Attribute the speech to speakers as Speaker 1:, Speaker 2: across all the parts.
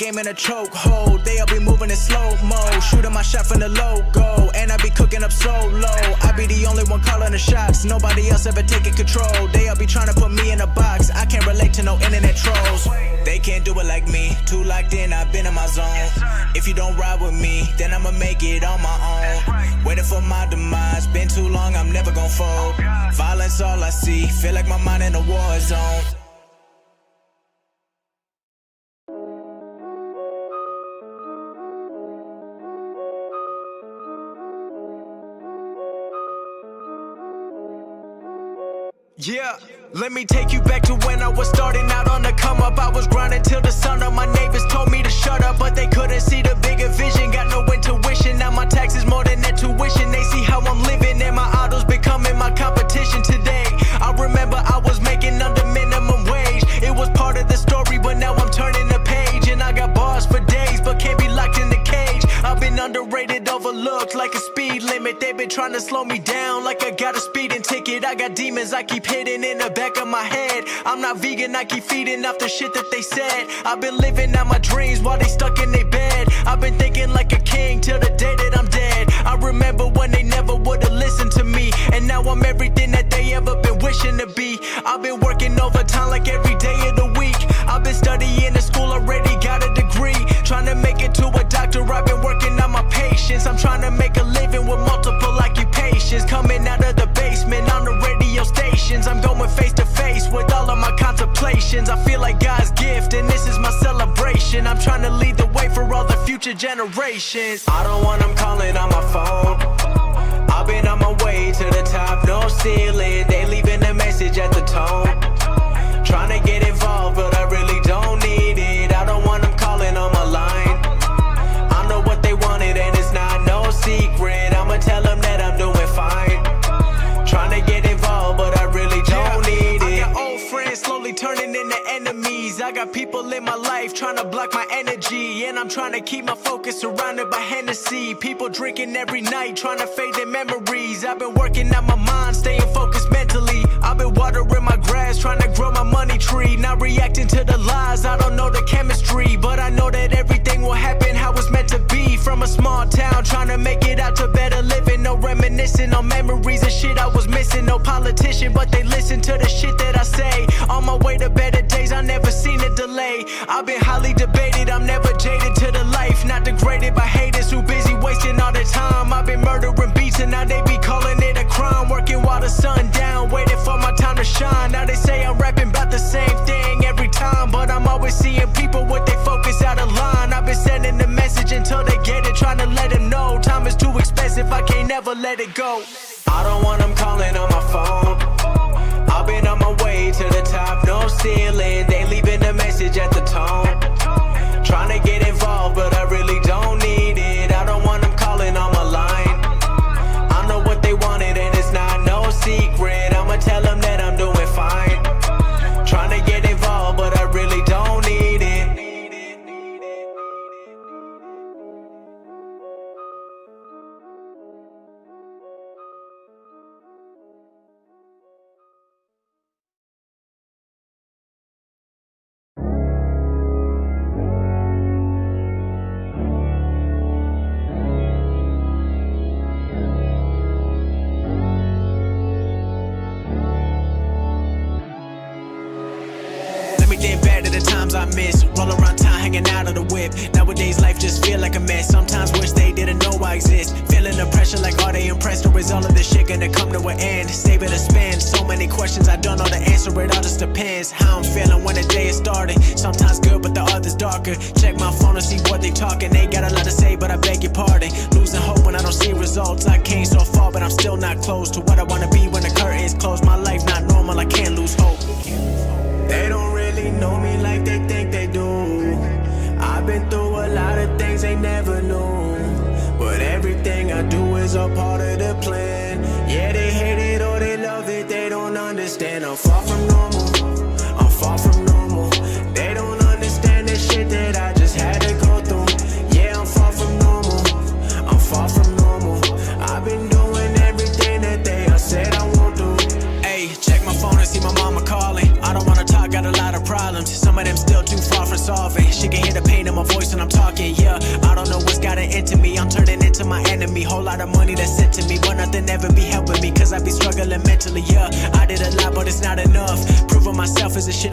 Speaker 1: game in a chokehold. They'll be moving in slow-mo, shooting my shot from the logo, and I be cooking up solo. I be the only one calling the shots, nobody else ever taking control. They'll be trying to put me in a box, I can't relate to no internet trolls. They can't do it like me, too locked in, I've been in my zone. If you don't ride with me, then I'ma make it on my own. Waiting for my demise, been too long, I'm never gon' fold. Violence all I see, feel like my mind in a war zone. Yeah, let me take you back to when I was starting out on the come up. I was grinding till the sun up. My neighbors told me to shut up, but they couldn't see the bigger vision. Got no intuition, now my taxes more than their tuition. They see how I'm living and my idols becoming my competition today. I remember I was making under minimum wage. It was part of the story, but now I'm turning the page. And I got bars for days, but can't be locked in the cage. I've been underrated, overlooked like a speed limit. They've been trying to slow me down like I got a speeding ticket. I got demons I keep hidden in the back of my head. I'm not vegan, I keep feeding off the shit that they said. I've been living out my dreams while they stuck in their bed. I've been thinking like a king till the day that I'm dead. I remember when they never would've listened to me, and now I'm everything that they ever been wishing to be. I've been working overtime like every day of the week. I've been studying in school, already got a degree. Trying to make it to a doctor, I've been working on my patience. I'm trying to make a living with multiple occupations. Coming out of the basement on the radio stations, I'm going face to face with all of my contemplations. I feel like God's gift and this is my celebration. I'm trying to lead the way for all the future generations. I don't want them calling on my phone. I've been on my way to the top, no ceiling. They leaving a message at the tone. Trying to get involved, but I really don't need it. I don't want them calling on my line. I know what they wanted and it's not no secret. I'ma tell them that I'm doing fine. Trying to get involved, but I really don't need it. I got old friends slowly turning into enemies. I got people in my life trying to block my energy, and I'm trying to keep my focus surrounded by Hennessy. People drinking every night, trying to fade their memories. I've been working out my mind, staying focused mentally. I've been watering my grass, trying to grow my money tree. Not reacting to the lies, I don't know the chemistry, but I know that everything will happen how it's meant to be. From a small town, trying to make it out to better living. No reminiscing on memories and shit I was missing. No politician, but they listen to the shit that I say. On my way to better days, I never seen a delay. I've been highly debated, I'm never jaded to the life. Not degraded by haters who busy wasting all their time. I've been murdering beats and now they be calling it a crime. Working while the sun down, waiting for my time to shine. Now they say I'm rapping about the same thing every time, but I'm always seeing people with their focus out of line. I've been sending the message until they get it, trying to let them know time is too expensive, I can't never let it go. I don't want them calling on my phone. I've been on my way to the top, no ceiling. They leaving a message at the tone. Trying to get involved, but I really don't need it. I don't want them calling on my line. I know what they wanted and it's not no secret. I'ma tell them that I'm doing fine. Trying to get involved, but I really don't need it. Everything bad at the times I miss. Roll around town hanging out of the whip. Nowadays life just feel like a mess. Sometimes wish they didn't know I exist. Feeling the pressure like are they impressed, or is all of this shit gonna come to an end? Save it or spend. So many questions I don't know the answer. It all just depends how I'm feeling when the day is starting. Sometimes good but the others darker. Check my phone to see what they talking. They got a lot to say but I beg your pardon. Losing hope when I don't see results. I came so far but I'm still not close to what I wanna be when the curtain's closed. My life not normal, I can't lose hope. They don't really know me like they think they do. I've been through a lot of things they never knew, but everything I do is a part of the plan. Yeah, they hate it or they love it, they don't understand. I'm far from normal, I'm far from normal. They don't understand the shit that I just had to go through. Yeah, I'm far from normal, I'm far from normal. I've been doing everything that they all said I won't do. Hey, check my phone and see my mama calling. I don't wanna talk, got a lot of problems. Some of them still too far from solving. She can hear the pain in my voice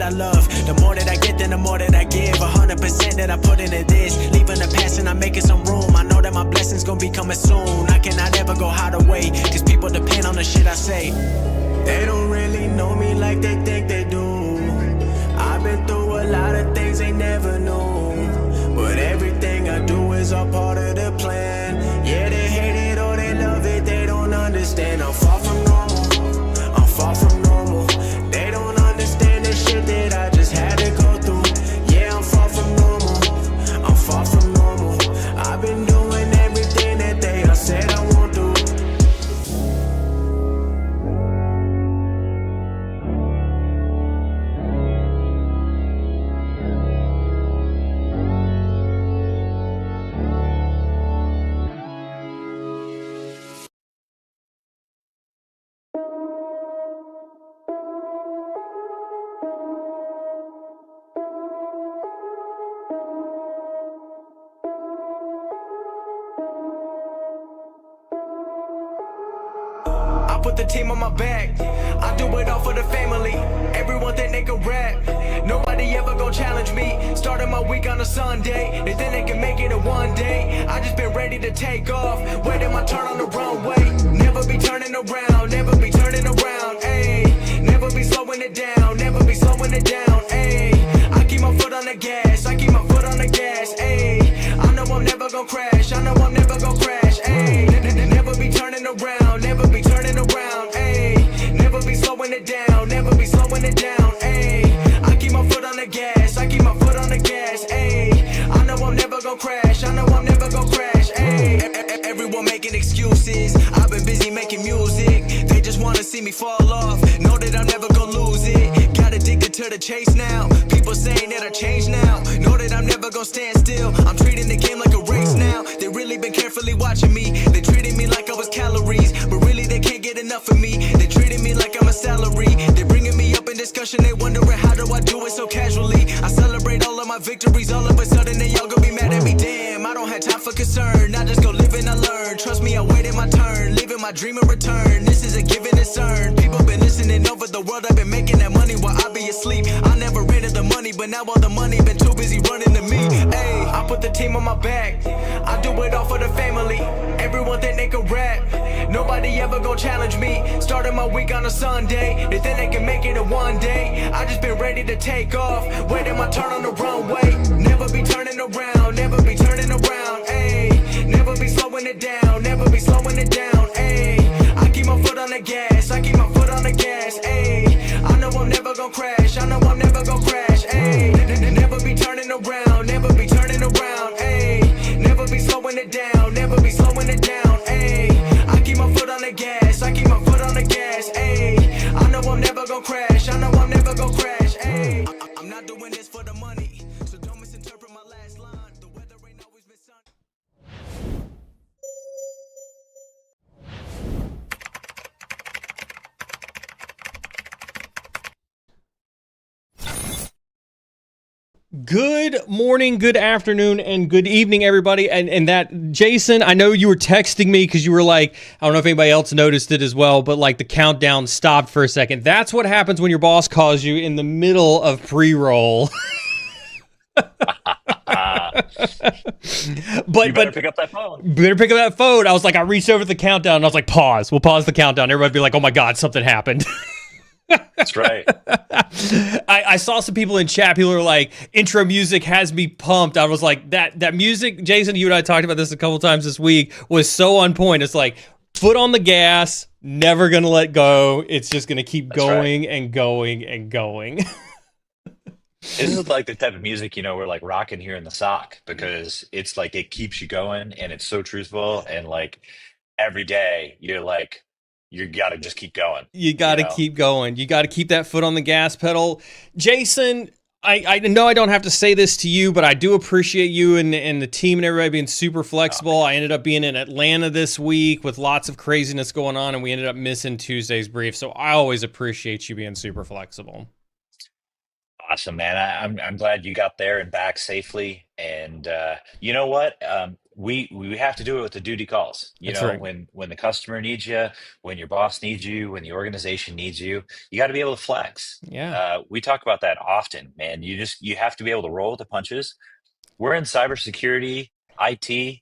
Speaker 1: I love. The more that I get, then the more that I give. 100% that I put into this. Leaving the past and I'm making some room. I know that my blessings gonna be coming soon. I cannot ever go hide away, cause people depend on the shit I say. They don't really know me like they think they do. I've been through a lot of things they never knew. But everything I do is all part of the plan. Yeah, they hate it or they love it, they don't understand. I'm far from normal, I'm far from normal. They don't understand the shit that I just had to go through. Yeah, I'm far from normal, I'm far from normal. I've been doing everything that they all said I won't do. I put the team on my back, I do it all for the family. Everyone think they can rap, nobody ever gon' challenge me. Started my week on a Sunday, they think they can make it in one day. I just been ready to take off, waiting my turn on the runway. Never be turning around, never be turning around, ayy. Never be slowing it down, never be slowing it down, ayy. I keep my foot on the gas, I keep my foot on the gas, ayy. I know I'm never gon' crash, I know I'm never gon' crash, ayy. Never be turning around, never be turning around, ayy. Never be slowing it down, never be slowing it down, ayy. I keep my foot on the gas, I keep my foot on the gas, ayy. I know I'm never gon' crash, I know I'm never gon' crash, ayy. Everyone making excuses, I've been busy making music. They just wanna see me fall off, know that I'm never gon' lose it. Got addicted to the chase now, people saying that I changed now. Know that I'm never gon' stand still, I'm treating the game like a race now. They really been carefully watching me, they treating me like I was calories, but really they can't get enough of me. They treating me like I'm a salary, they bringing me up in discussion, they wondering how do I do it so casually. I celebrate all of my victories, all of a sudden they all gonna be mad at me. Damn, I don't have time for concern, I just go live and I learn. Trust me, I waited my turn, living my dream in return. This is a given, it's earned. People been listening over the world, I've been making that money while I be asleep. I never ran to the money, but now all the money been too busy running to me. Ayy, I put the team on my back, I do it all for the family. Everyone think they can rap, nobody ever gon' challenge me. Started my week on a Sunday, they think they can make it in one day. I just been ready to take off, waiting my turn on the runway. Never be turning around, never be turning around, ayy. Never be slowing it down, never be slowing it down, ayy. I keep my foot on the gas, I keep my foot on the gas, ayy. I know I'm never gon' crash, I know I'm never gon' crash, ayy. Never be turning around, never be turning around, ayy. Never be slowing it down, never be slowing it down, ayy. I keep my foot on the gas, I keep my foot on the gas, ayy. I know I'm never gon' crash, I know I'm never gon' crash, ayy. I'm not doing this for the money, so don't misinterpret my last line. The weather ain't always been sunny.
Speaker 2: Good morning, good afternoon, and good evening, everybody. And that, Jason, I know you were texting me because you were like, I don't know if anybody else noticed it as well, but like the countdown stopped for a second. That's what happens when your boss calls you in the middle of pre-roll.
Speaker 3: But pick up that phone.
Speaker 2: Better pick up that phone. I was like, I reached over the countdown and I was like, pause. We'll pause the countdown. Everybody be like, oh my God, something happened.
Speaker 3: That's right.
Speaker 2: I saw some people in chat. People are like, intro music has me pumped. I was like, that music, Jason, you and I talked about this a couple times this week, was so on point. It's like, foot on the gas, never gonna let go. It's just gonna keep going and going and going.
Speaker 3: This is like the type of music, we're like rocking here in the sock because it's like it keeps you going and it's so truthful and like every day you're like you got to just keep going.
Speaker 2: You got to keep going. You got to keep that foot on the gas pedal. Jason, I know I don't have to say this to you, but I do appreciate you and the team and everybody being super flexible. I ended up being in Atlanta this week with lots of craziness going on, and we ended up missing Tuesday's brief. So I always appreciate you being super flexible.
Speaker 3: Awesome, man. I'm glad you got there and back safely. And you know what? we have to do it with the duty calls. You
Speaker 2: That's
Speaker 3: know,
Speaker 2: right.
Speaker 3: when the customer needs you, when your boss needs you, when the organization needs you, you got to be able to flex.
Speaker 2: Yeah.
Speaker 3: We talk about that often, man. You have to be able to roll with the punches. We're in cybersecurity, IT.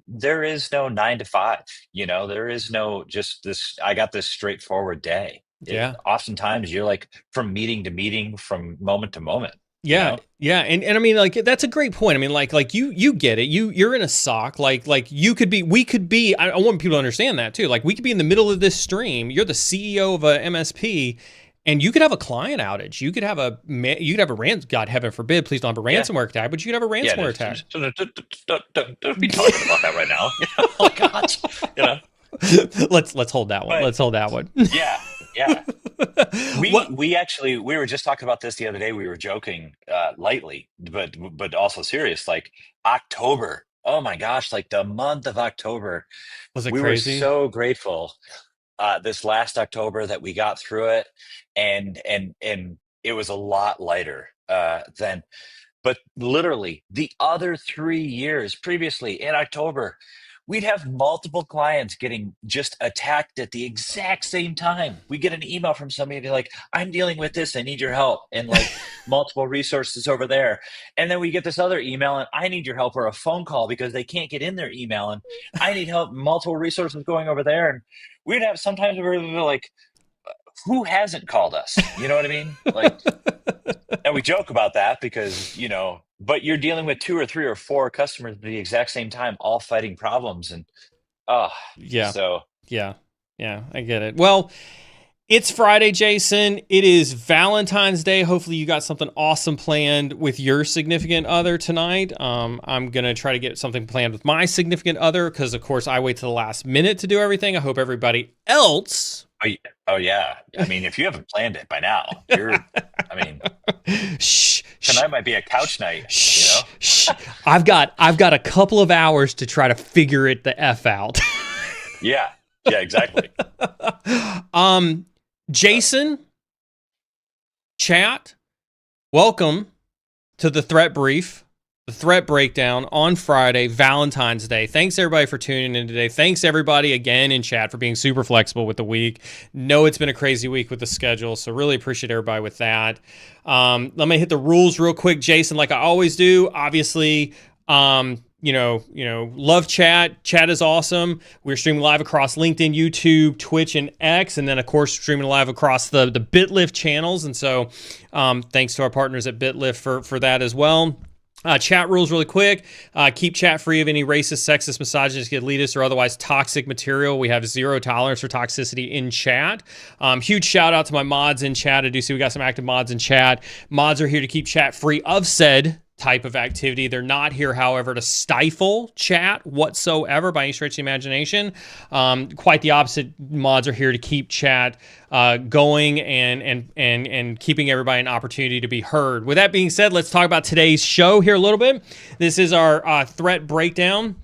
Speaker 3: There is no 9 to 5. You know, there is no just this. I got this straightforward day.
Speaker 2: Yeah.
Speaker 3: Oftentimes, you're like from meeting to meeting, from moment to moment. You
Speaker 2: Yeah,
Speaker 3: know,
Speaker 2: yeah, and I mean, like that's a great point. I mean, like you get it. You're in a sock. Like you could be. We could be. I want people to understand that too. Like we could be in the middle of this stream. You're the CEO of a MSP, and you could have a client outage. You could have a God heaven forbid, please don't have a
Speaker 3: yeah,
Speaker 2: ransomware attack. But you could have a
Speaker 3: yeah.
Speaker 2: ransomware attack.
Speaker 3: Don't be talking about that right now. Oh gosh, you know.
Speaker 2: Let's hold that one.
Speaker 3: But
Speaker 2: Let's hold that one.
Speaker 3: yeah, yeah. We
Speaker 2: What?
Speaker 3: we actually we were just talking about this the other day. We were joking lightly, but also serious. Like October. Oh my gosh, like the month of October.
Speaker 2: Was it
Speaker 3: We were
Speaker 2: crazy?
Speaker 3: so grateful this last October that we got through it, and it was a lot lighter than. But literally, the other 3 years previously in October, we'd have multiple clients getting just attacked at the exact same time. We get an email from somebody like, I'm dealing with this, I need your help, and like multiple resources over there. And then we get this other email, and I need your help, or a phone call because they can't get in their email, and I need help, multiple resources going over there. And we'd have sometimes we're like, who hasn't called us? You know what I mean? Like, and we joke about that because, but you're dealing with two or three or four customers at the exact same time, all fighting problems. And, oh,
Speaker 2: Yeah,
Speaker 3: so
Speaker 2: yeah, yeah. I get it. Well, it's Friday, Jason. It is Valentine's Day. Hopefully, you got something awesome planned with your significant other tonight. I'm going to try to get something planned with my significant other because, of course, I wait to the last minute to do everything. I hope everybody else.
Speaker 3: oh, yeah. I mean, if you haven't planned it by now, I mean,
Speaker 2: Shh, shh,
Speaker 3: tonight might be a couch night,
Speaker 2: shh, shh. I've got a couple of hours to try to figure it the F out.
Speaker 3: Yeah, yeah, exactly.
Speaker 2: Jason, chat, welcome to the threat brief, the threat breakdown on Friday, Valentine's Day. Thanks everybody for tuning in today. Thanks everybody again in chat for being super flexible with the week. Know it's been a crazy week with the schedule, so really appreciate everybody with that. Let me hit the rules real quick, Jason, like I always do. Obviously, love chat. Chat is awesome. We're streaming live across LinkedIn, YouTube, Twitch, and X, and then of course streaming live across the BitLift channels. And so, thanks to our partners at BitLift for that as well. Chat rules really quick. Keep chat free of any racist, sexist, misogynist, elitist, or otherwise toxic material. We have zero tolerance for toxicity in chat. Huge shout out to my mods in chat. I do see we got some active mods in chat. Mods are here to keep chat free of said type of activity. They're not here, however, to stifle chat whatsoever by any stretch of the imagination. Quite the opposite. Mods are here to keep chat going and keeping everybody an opportunity to be heard. With that being said, let's talk about today's show here a little bit. This is our threat breakdown.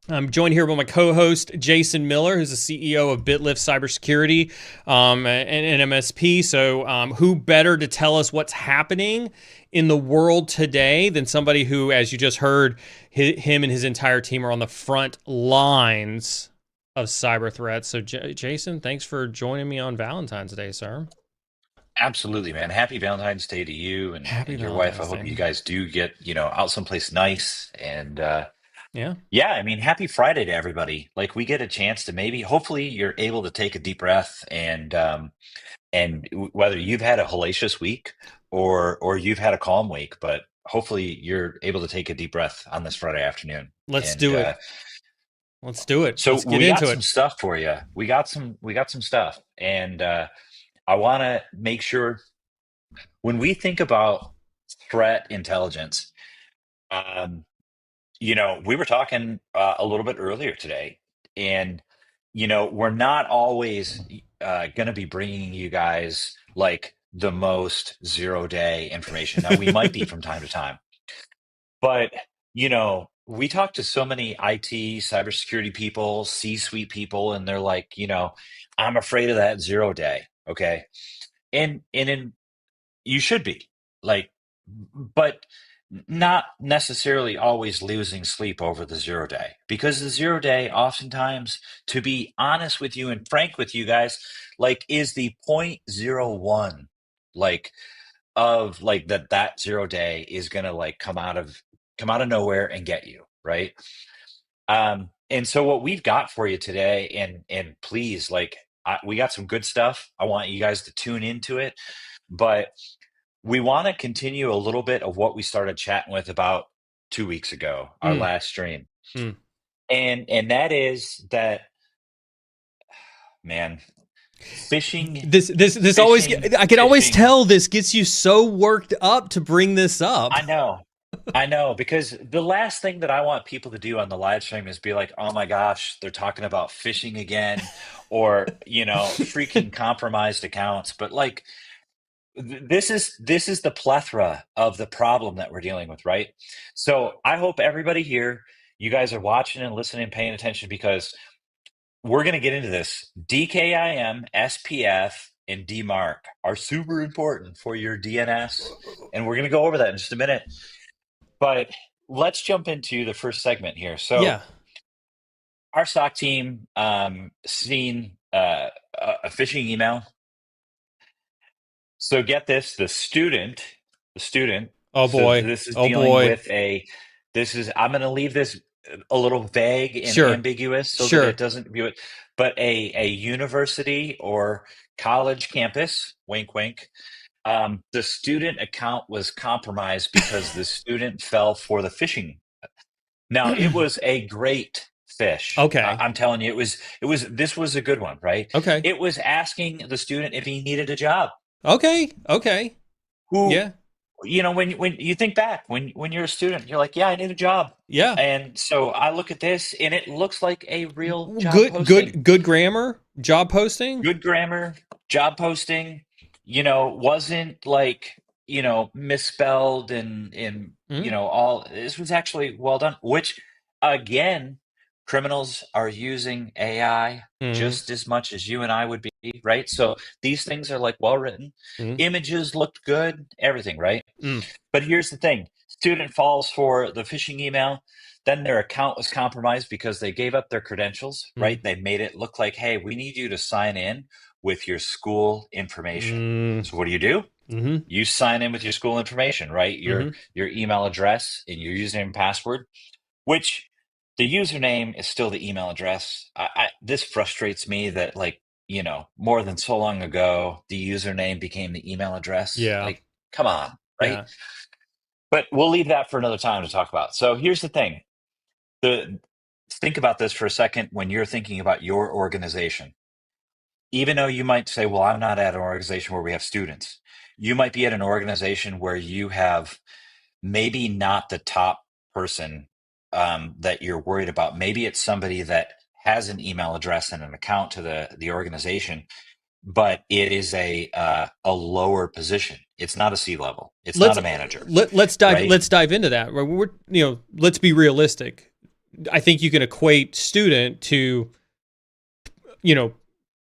Speaker 2: I'm joined here by my co-host, Jason Miller, who's the CEO of BitLift Cybersecurity and MSP. So who better to tell us what's happening in the world today than somebody who, as you just heard, him and his entire team are on the front lines of cyber threats. So Jason, thanks for joining me on Valentine's Day, sir.
Speaker 3: Absolutely, man. Happy Valentine's Day to you
Speaker 2: Happy
Speaker 3: and your wife. I
Speaker 2: Valentine's
Speaker 3: hope
Speaker 2: Day.
Speaker 3: you guys do get, out someplace nice. And
Speaker 2: Yeah.
Speaker 3: yeah, I mean, happy Friday to everybody. Like we get a chance to hopefully you're able to take a deep breath and whether you've had a hellacious week or you've had a calm week, but hopefully you're able to take a deep breath on this Friday afternoon.
Speaker 2: Let's
Speaker 3: And
Speaker 2: do it. Let's do it.
Speaker 3: so
Speaker 2: Let's get
Speaker 3: we got
Speaker 2: into
Speaker 3: some
Speaker 2: it.
Speaker 3: stuff for you. We got some stuff, and I want to make sure when we think about threat intelligence, um, we were talking a little bit earlier today, and we're not always going to be bringing you guys like the most 0 day information. Now we might be from time to time, but we talk to so many IT, cybersecurity people, C-suite people, and they're like, I'm afraid of that 0 day. Okay, and you should be like. but not necessarily always losing sleep over the 0 day, because the 0 day oftentimes, to be honest with you and frank with you guys, like is the point zero one, like of like that 0 day is gonna like come out of nowhere and get you, right? And so what we've got for you today, and please, like, we got some good stuff. I want you guys to tune into it, but we want to continue a little bit of what we started chatting with about 2 weeks ago, our
Speaker 2: Mm,
Speaker 3: last stream,
Speaker 2: mm.
Speaker 3: and that is that, man, fishing,
Speaker 2: This always,
Speaker 3: fishing,
Speaker 2: I can always
Speaker 3: fishing.
Speaker 2: tell this gets you so worked up to bring this up.
Speaker 3: I know, because the last thing that I want people to do on the live stream is be like, "Oh my gosh, they're talking about fishing again," or freaking compromised accounts. But like, this is the plethora of the problem that we're dealing with, right? So I hope everybody here, you guys are watching and listening and paying attention, because we're going to get into this. DKIM, SPF, and DMARC are super important for your DNS, and we're going to go over that in just a minute. But let's jump into the first segment here. So
Speaker 2: Yeah.
Speaker 3: our stock team seen a phishing email. So get this: the student.
Speaker 2: Oh
Speaker 3: So
Speaker 2: boy.
Speaker 3: this is
Speaker 2: Oh
Speaker 3: dealing
Speaker 2: boy.
Speaker 3: with a. This is. I'm going to leave this a little vague and
Speaker 2: Sure.
Speaker 3: ambiguous so that it
Speaker 2: Sure.
Speaker 3: doesn't view it. But a university or college campus. Wink, wink. The student account was compromised because the student fell for the phishing. Now, it was a great fish.
Speaker 2: Okay.
Speaker 3: I'm telling you, this was a good one, right?
Speaker 2: Okay.
Speaker 3: It was asking the student if he needed a job.
Speaker 2: Okay. Okay.
Speaker 3: Who,
Speaker 2: Yeah.
Speaker 3: when you think back, when you're a student, you're like, yeah, I need a job.
Speaker 2: Yeah.
Speaker 3: And so I look at this, and it looks like a real job
Speaker 2: Good,
Speaker 3: posting.
Speaker 2: good grammar, job posting.
Speaker 3: Good grammar, job posting, wasn't like, misspelled, and
Speaker 2: Mm,
Speaker 3: all this was actually well done, which again, criminals are using AI
Speaker 2: mm,
Speaker 3: just as much as you and I would be, right? So these things are like well written,
Speaker 2: mm,
Speaker 3: images looked good, everything, right?
Speaker 2: mm,
Speaker 3: But here's the thing: student falls for the phishing email, then their account was compromised because they gave up their credentials,
Speaker 2: mm,
Speaker 3: right? They made it look like, hey, we need you to sign in with your school information.
Speaker 2: mm,
Speaker 3: So what do?
Speaker 2: mm,
Speaker 3: You sign in with your school information, right? Your
Speaker 2: mm.
Speaker 3: your email address and your username and password, which the username is still the email address. This frustrates me that, like, more than so long ago, the username became the email address.
Speaker 2: Yeah.
Speaker 3: Like, come on, right?
Speaker 2: Yeah.
Speaker 3: But we'll leave that for another time to talk about. So here's the thing. The Think about this for a second when you're thinking about your organization. Even though you might say, well, I'm not at an organization where we have students. You might be at an organization where you have maybe not the top person that you're worried about. Maybe it's somebody that has an email address and an account to the organization, but it is a lower position. It's not a C level. It's not
Speaker 2: Let's
Speaker 3: a manager, right?
Speaker 2: let's dive into that. We're let's be realistic. I think you can equate student to you know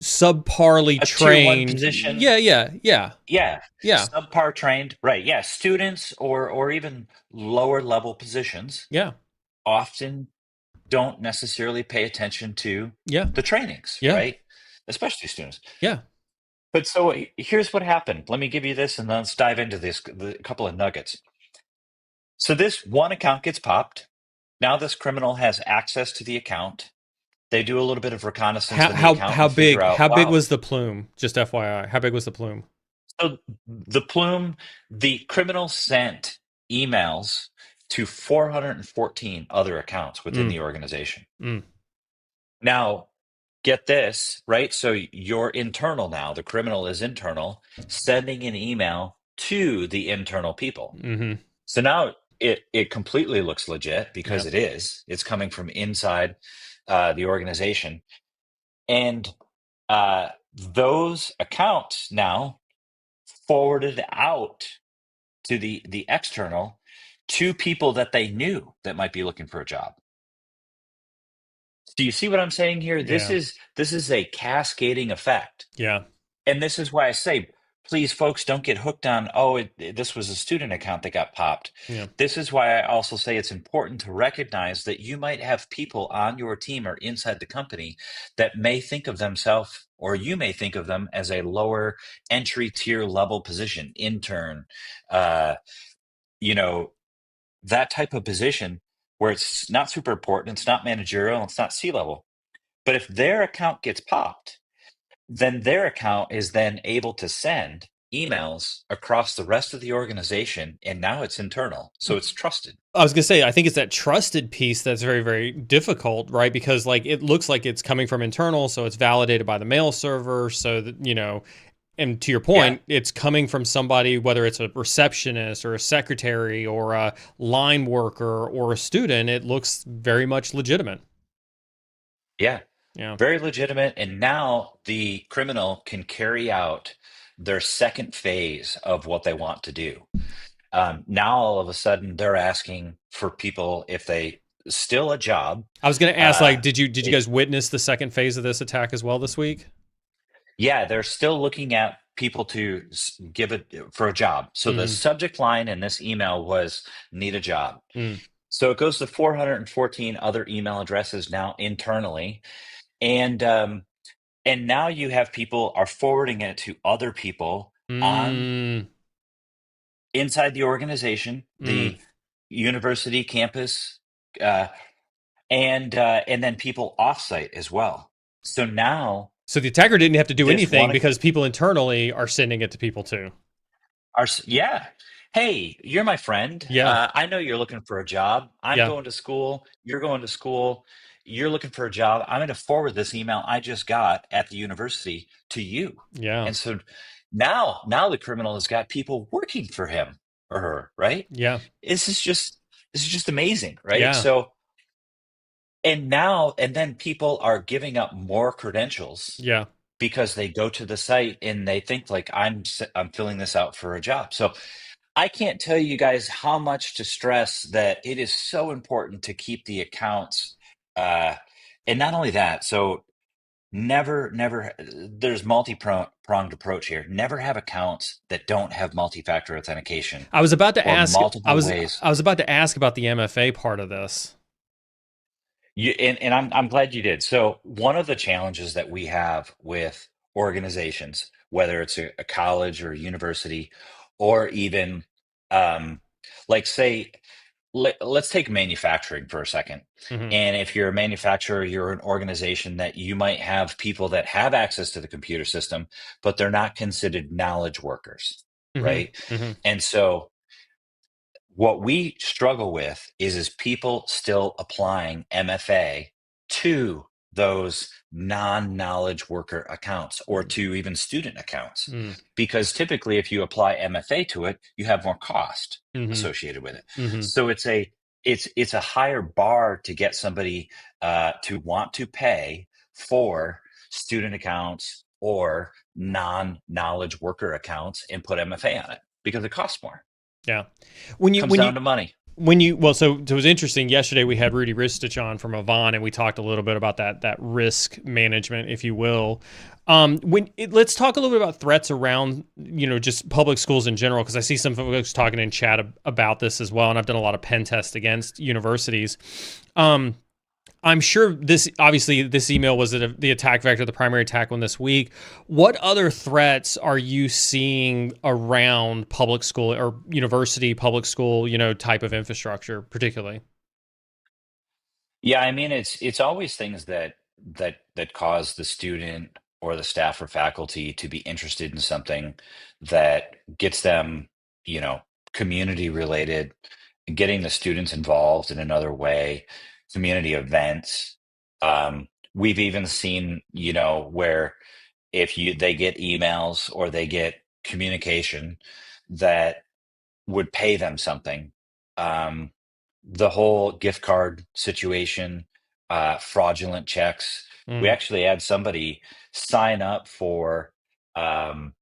Speaker 2: subparly
Speaker 3: A tier one
Speaker 2: trained.
Speaker 3: position.
Speaker 2: Yeah. Yeah. Yeah.
Speaker 3: Yeah,
Speaker 2: Yeah.
Speaker 3: subpar trained, right? Yeah, students or even lower level positions
Speaker 2: Yeah.
Speaker 3: often don't necessarily pay attention to
Speaker 2: Yeah.
Speaker 3: the trainings,
Speaker 2: Yeah.
Speaker 3: right? Especially students.
Speaker 2: Yeah.
Speaker 3: But so here's what happened. Let me give you this, and then let's dive into a couple of nuggets. So this one account gets popped. Now this criminal has access to the account. They do a little bit of reconnaissance in the account and figure out,
Speaker 2: How big
Speaker 3: wow.
Speaker 2: was the plume? Just FYI, how big was the plume?
Speaker 3: So the criminal sent emails to 414 other accounts within
Speaker 2: Mm,
Speaker 3: the organization.
Speaker 2: mm,
Speaker 3: Now, get this, right? So you're internal now. The criminal is internal, sending an email to the internal people.
Speaker 2: mm-hmm.
Speaker 3: So now it completely looks legit, because
Speaker 2: Yeah.
Speaker 3: it is. It's coming from inside the organization, and those accounts now forwarded out to the external, to people that they knew that might be looking for a job. Do you see what I'm saying here? This
Speaker 2: Yeah.
Speaker 3: is a cascading effect.
Speaker 2: Yeah.
Speaker 3: And this is why I say please, folks, don't get hooked on, this was a student account that got popped.
Speaker 2: Yeah.
Speaker 3: This is why I also say it's important to recognize that you might have people on your team or inside the company that may think of themselves, or you may think of them as a lower entry tier level position, intern, uh, you know, that type of position where it's not super important, it's not managerial, it's not C level. But if their account gets popped, then their account is then able to send emails across the rest of the organization, and now it's internal, so it's trusted.
Speaker 2: I was gonna say, I think it's that trusted piece that's very, very difficult, right? Because like it looks like it's coming from internal, so it's validated by the mail server, so that and to your
Speaker 3: Yeah,
Speaker 2: point, it's coming from somebody, whether it's a receptionist or a secretary or a line worker or a student. It looks very much legitimate.
Speaker 3: yeah,
Speaker 2: Yeah.
Speaker 3: very legitimate. And now the criminal can carry out their second phase of what they want to do. Now all of a sudden they're asking for people if they still a job.
Speaker 2: I was gonna ask,
Speaker 3: Uh,
Speaker 2: like, did you
Speaker 3: it,
Speaker 2: guys witness the second phase of this attack as well this week?
Speaker 3: yeah, they're still looking at people to give it for a job. So the
Speaker 2: Mm,
Speaker 3: subject line in this email was need a job.
Speaker 2: mm,
Speaker 3: So it goes to 414 other email addresses now internally, and now you have people are forwarding it to other people on
Speaker 2: mm,
Speaker 3: inside the organization,
Speaker 2: mm.
Speaker 3: the university campus, uh, and then people offsite as well. So now
Speaker 2: So the attacker didn't have to do
Speaker 3: this
Speaker 2: anything
Speaker 3: one
Speaker 2: because people internally are sending it to people too.
Speaker 3: yeah. Hey, you're my friend.
Speaker 2: Yeah,
Speaker 3: I know you're looking for a job. I'm
Speaker 2: yeah,
Speaker 3: going to school. You're going to school. You're looking for a job. I'm going to forward this email I just got at the university to you.
Speaker 2: yeah,
Speaker 3: And so now the criminal has got people working for him or her, right?
Speaker 2: yeah,
Speaker 3: This is just this is just amazing, right?
Speaker 2: yeah,
Speaker 3: So and then people are giving up more credentials
Speaker 2: yeah.
Speaker 3: because they go to the site and they think like I'm filling this out for a job. So I can't tell you guys how much to stress that it is so important to keep the accounts. Uh, and not only that, so never, there's multi-pronged approach here. Never have accounts that don't have multi-factor authentication
Speaker 2: I was about to
Speaker 3: or
Speaker 2: ask. I
Speaker 3: multiple
Speaker 2: was
Speaker 3: ways.
Speaker 2: I was about to ask about the MFA part of this.
Speaker 3: And I'm glad you did. So one of the challenges that we have with organizations, whether it's a college or a university, or even um, like say let's take manufacturing for a second.
Speaker 2: Hmm.
Speaker 3: And if you're a manufacturer, you're an organization that you might have people that have access to the computer system, but they're not considered knowledge workers,
Speaker 2: Hmm.
Speaker 3: right?
Speaker 2: Hmm.
Speaker 3: And so what we struggle with is people still applying MFA to those non-knowledge worker accounts or to even student accounts.
Speaker 2: Hmm.
Speaker 3: Because typically if you apply MFA to it, you have more cost
Speaker 2: Hmm.
Speaker 3: associated with it.
Speaker 2: Hmm.
Speaker 3: So it's a higher bar to get somebody to want to pay for student accounts or non-knowledge worker accounts and put MFA on it because it costs more.
Speaker 2: Yeah. When you
Speaker 3: Comes
Speaker 2: when you
Speaker 3: down to money.
Speaker 2: well, so it was interesting. Yesterday we had Rudy Ristich on from Avon, and we talked a little bit about that risk management, if you will. Let's talk a little bit about threats around just public schools in general, because I see some folks talking in chat about this as well, and I've done a lot of pen tests against universities. Um, I'm sure this email was the attack vector, the primary attack one this week. What other threats are you seeing around public school or university public school, type of infrastructure, particularly?
Speaker 3: Yeah, I mean it's always things that cause the student or the staff or faculty to be interested in something that gets them, you know, community related, getting the students involved in another way, community events. We've even seen, where if you they get emails or they get communication that would pay them something. Um, the whole gift card situation, fraudulent checks. We
Speaker 2: Mm,
Speaker 3: actually had somebody sign up for um,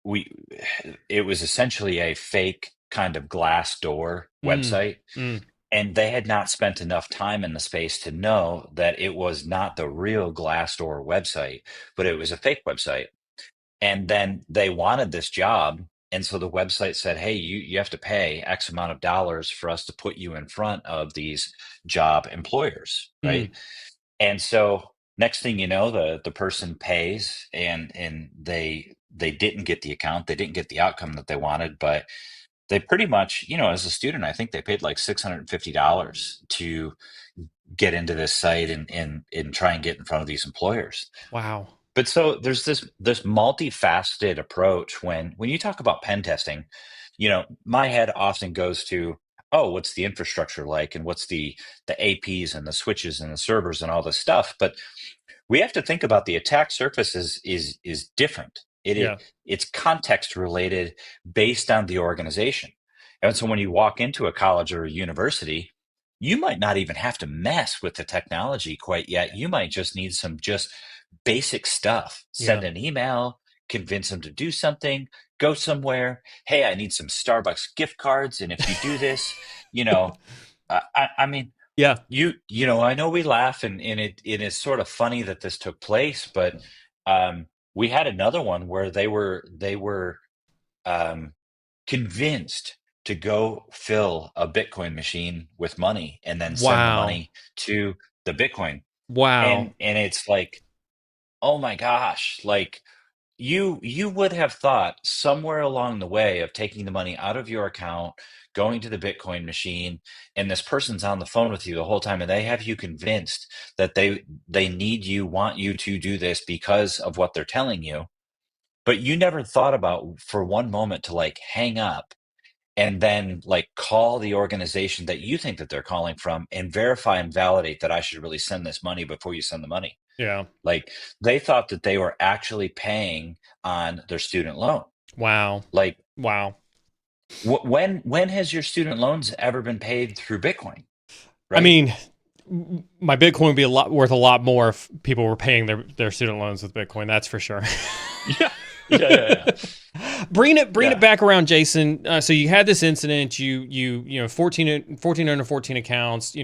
Speaker 3: we. It was essentially a fake kind of glass door
Speaker 2: mm,
Speaker 3: website,
Speaker 2: mm,
Speaker 3: and they had not spent enough time in the space to know that it was not the real Glassdoor website, but it was a fake website. And then they wanted this job. And so the website said, hey, you have to pay X amount of dollars for us to put you in front of these job employers, right?
Speaker 2: Mm,
Speaker 3: And so next thing you know, the person pays, and they didn't get the account, they didn't get the outcome that they wanted, but they pretty much, as a student, I think they paid like $650 to get into this site and try and get in front of these employers.
Speaker 2: wow.
Speaker 3: But so there's this multifaceted approach when you talk about pen testing. My head often goes to, oh, what's the infrastructure like, and what's the APs and the switches and the servers and all this stuff. But we have to think about the attack surface is different.
Speaker 2: Yeah.
Speaker 3: It's context related based on the organization. And so when you walk into a college or a university, you might not even have to mess with the technology quite yet. You might just need some just basic stuff.
Speaker 2: Yeah.
Speaker 3: Send an email, convince them to do something, go somewhere. Hey, I need some Starbucks gift cards. And if you do this, you know, I mean,
Speaker 2: Yeah.
Speaker 3: I know we laugh, and it is sort of funny that this took place, but we had another one where they were um, convinced to go fill a Bitcoin machine with money and then send the
Speaker 2: Wow.
Speaker 3: money to the Bitcoin.
Speaker 2: Wow.
Speaker 3: And it's like, oh my gosh, like you would have thought somewhere along the way of taking the money out of your account, going to the Bitcoin machine, and this person's on the phone with you the whole time, and they have you convinced that they need you, want you to do this because of what they're telling you. But you never thought about for one moment to like hang up and then like call the organization that you think that they're calling from and verify and validate that I should really send this money before you send the money.
Speaker 2: Yeah.
Speaker 3: Like they thought that they were actually paying on their student loan.
Speaker 2: Wow.
Speaker 3: Like
Speaker 2: Wow.
Speaker 3: when has your student loans ever been paid through Bitcoin?
Speaker 2: I
Speaker 3: Right?
Speaker 2: mean, my Bitcoin would be worth a lot more if people were paying their student loans with Bitcoin. That's for sure.
Speaker 3: Yeah. Yeah.
Speaker 2: Bring it
Speaker 3: Yeah.
Speaker 2: back around, Jason. So you had this incident. You know 14 under 14 accounts.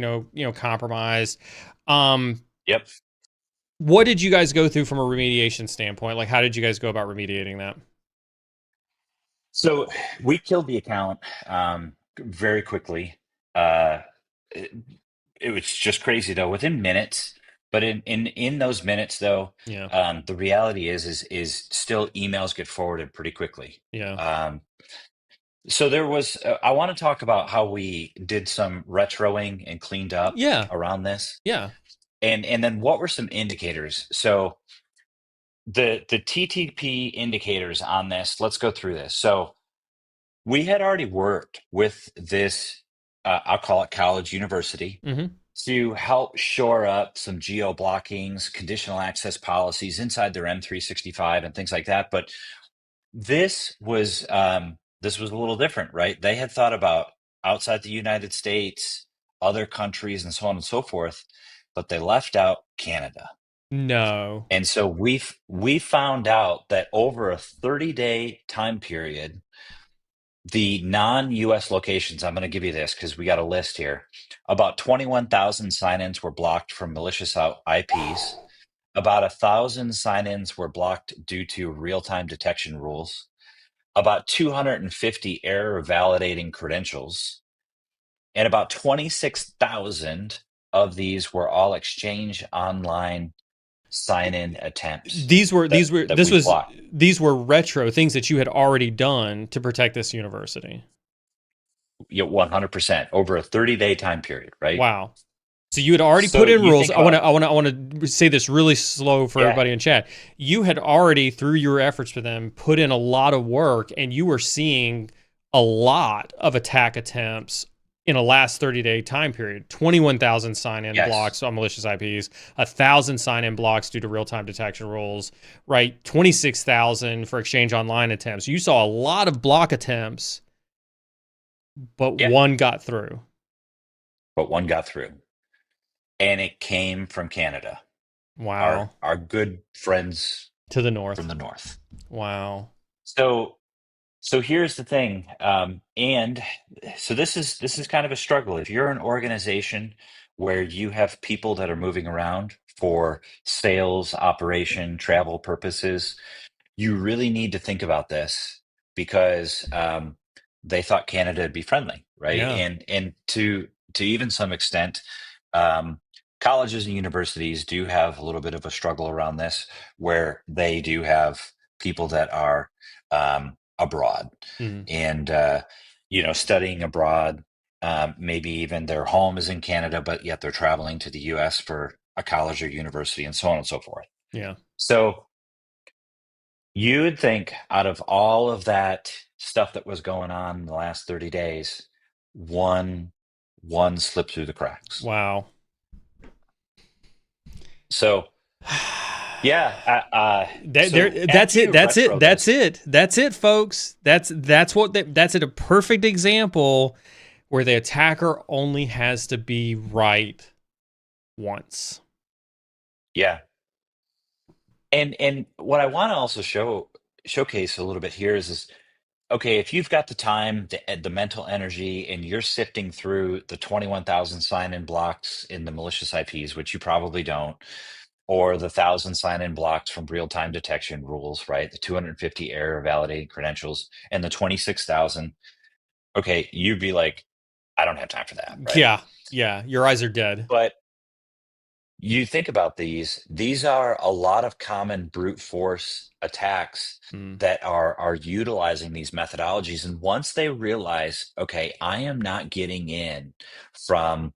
Speaker 2: Compromised. Um,
Speaker 3: Yep.
Speaker 2: what did you guys go through from a remediation standpoint? Like, how did you guys go about remediating that?
Speaker 3: So we killed the account very quickly. Uh, it, it was just crazy though, within minutes. But in those minutes though,
Speaker 2: Yeah.
Speaker 3: the reality is still emails get forwarded pretty quickly.
Speaker 2: Yeah.
Speaker 3: Um, so there was. I want to talk about how we did some retroing and cleaned up
Speaker 2: Yeah.
Speaker 3: around this,
Speaker 2: Yeah.
Speaker 3: and then what were some indicators. So the TTP indicators on this. Let's go through this. So we had already worked with this, I'll call it college university,
Speaker 2: Mm-hmm.
Speaker 3: to help shore up some geo blockings, conditional access policies inside their M365 and things like that. But this was a little different, right? They had thought about outside the United States, other countries, and so on and so forth, but they left out Canada.
Speaker 2: No.
Speaker 3: And so we found out that over a 30-day time period, the non-US locations, I'm going to give you this because we got a list here. About 21,000 sign-ins were blocked from malicious IPs. About 1,000 sign-ins were blocked due to real-time detection rules. About 250 error validating credentials. And about 26,000 of these were all Exchange Online sign-in attempts
Speaker 2: These were
Speaker 3: that
Speaker 2: these were
Speaker 3: that
Speaker 2: this
Speaker 3: we
Speaker 2: was
Speaker 3: blocked.
Speaker 2: these were retro things that you had already done to protect this university.
Speaker 3: 100% over a 30-day time period, right?
Speaker 2: Wow. So you had already
Speaker 3: So
Speaker 2: put in
Speaker 3: you
Speaker 2: rules.
Speaker 3: think
Speaker 2: I want
Speaker 3: about,
Speaker 2: to I want to I want to say this really slow for
Speaker 3: yeah.
Speaker 2: everybody in chat. You had already through your efforts for them put in a lot of work and you were seeing a lot of attack attempts in a last 30-day time period. 21,000 sign-in
Speaker 3: Yes.
Speaker 2: blocks on malicious IPs, 1,000 sign-in blocks due to real-time detection rules, right? 26,000 for Exchange Online attempts. You saw a lot of block attempts, but
Speaker 3: Yeah.
Speaker 2: one got through.
Speaker 3: But one got through, and it came from Canada,
Speaker 2: Wow.
Speaker 3: our good friends
Speaker 2: To the
Speaker 3: from
Speaker 2: north.
Speaker 3: the north.
Speaker 2: Wow.
Speaker 3: So here's the thing, and so this is kind of a struggle. If you're an organization where you have people that are moving around for sales, operation, travel purposes, you really need to think about this because they thought Canada would be friendly, right?
Speaker 2: Yeah.
Speaker 3: And to even some extent, um, colleges and universities do have a little bit of a struggle around this, where they do have people that are abroad
Speaker 2: Mm-hmm.
Speaker 3: and studying abroad. Maybe even their home is in Canada, but yet they're traveling to the U.S. for a college or university, and so on and so forth.
Speaker 2: Yeah.
Speaker 3: So you would think out of all of that stuff that was going on in the last 30 days, one one slipped through the cracks.
Speaker 2: Wow.
Speaker 3: So yeah, so
Speaker 2: That's
Speaker 3: after
Speaker 2: it.
Speaker 3: you
Speaker 2: That's it.
Speaker 3: retro
Speaker 2: That's
Speaker 3: this,
Speaker 2: it. That's it, folks. That's a perfect example where the attacker only has to be right once.
Speaker 3: yeah. And what I want to also showcase a little bit here is okay, if you've got the time, the mental energy, and you're sifting through the 21,000 sign-in blocks in the malicious IPs, which you probably don't, or the 1,000 sign-in blocks from real-time detection rules, right? The 250 error validating credentials, and the 26,000. Okay, you'd be like, I don't have time for that, right?
Speaker 2: Yeah. Yeah. Your eyes are dead.
Speaker 3: But you think about these are a lot of common brute force attacks
Speaker 2: Mm.
Speaker 3: that are utilizing these methodologies. And once they realize, okay, I am not getting in from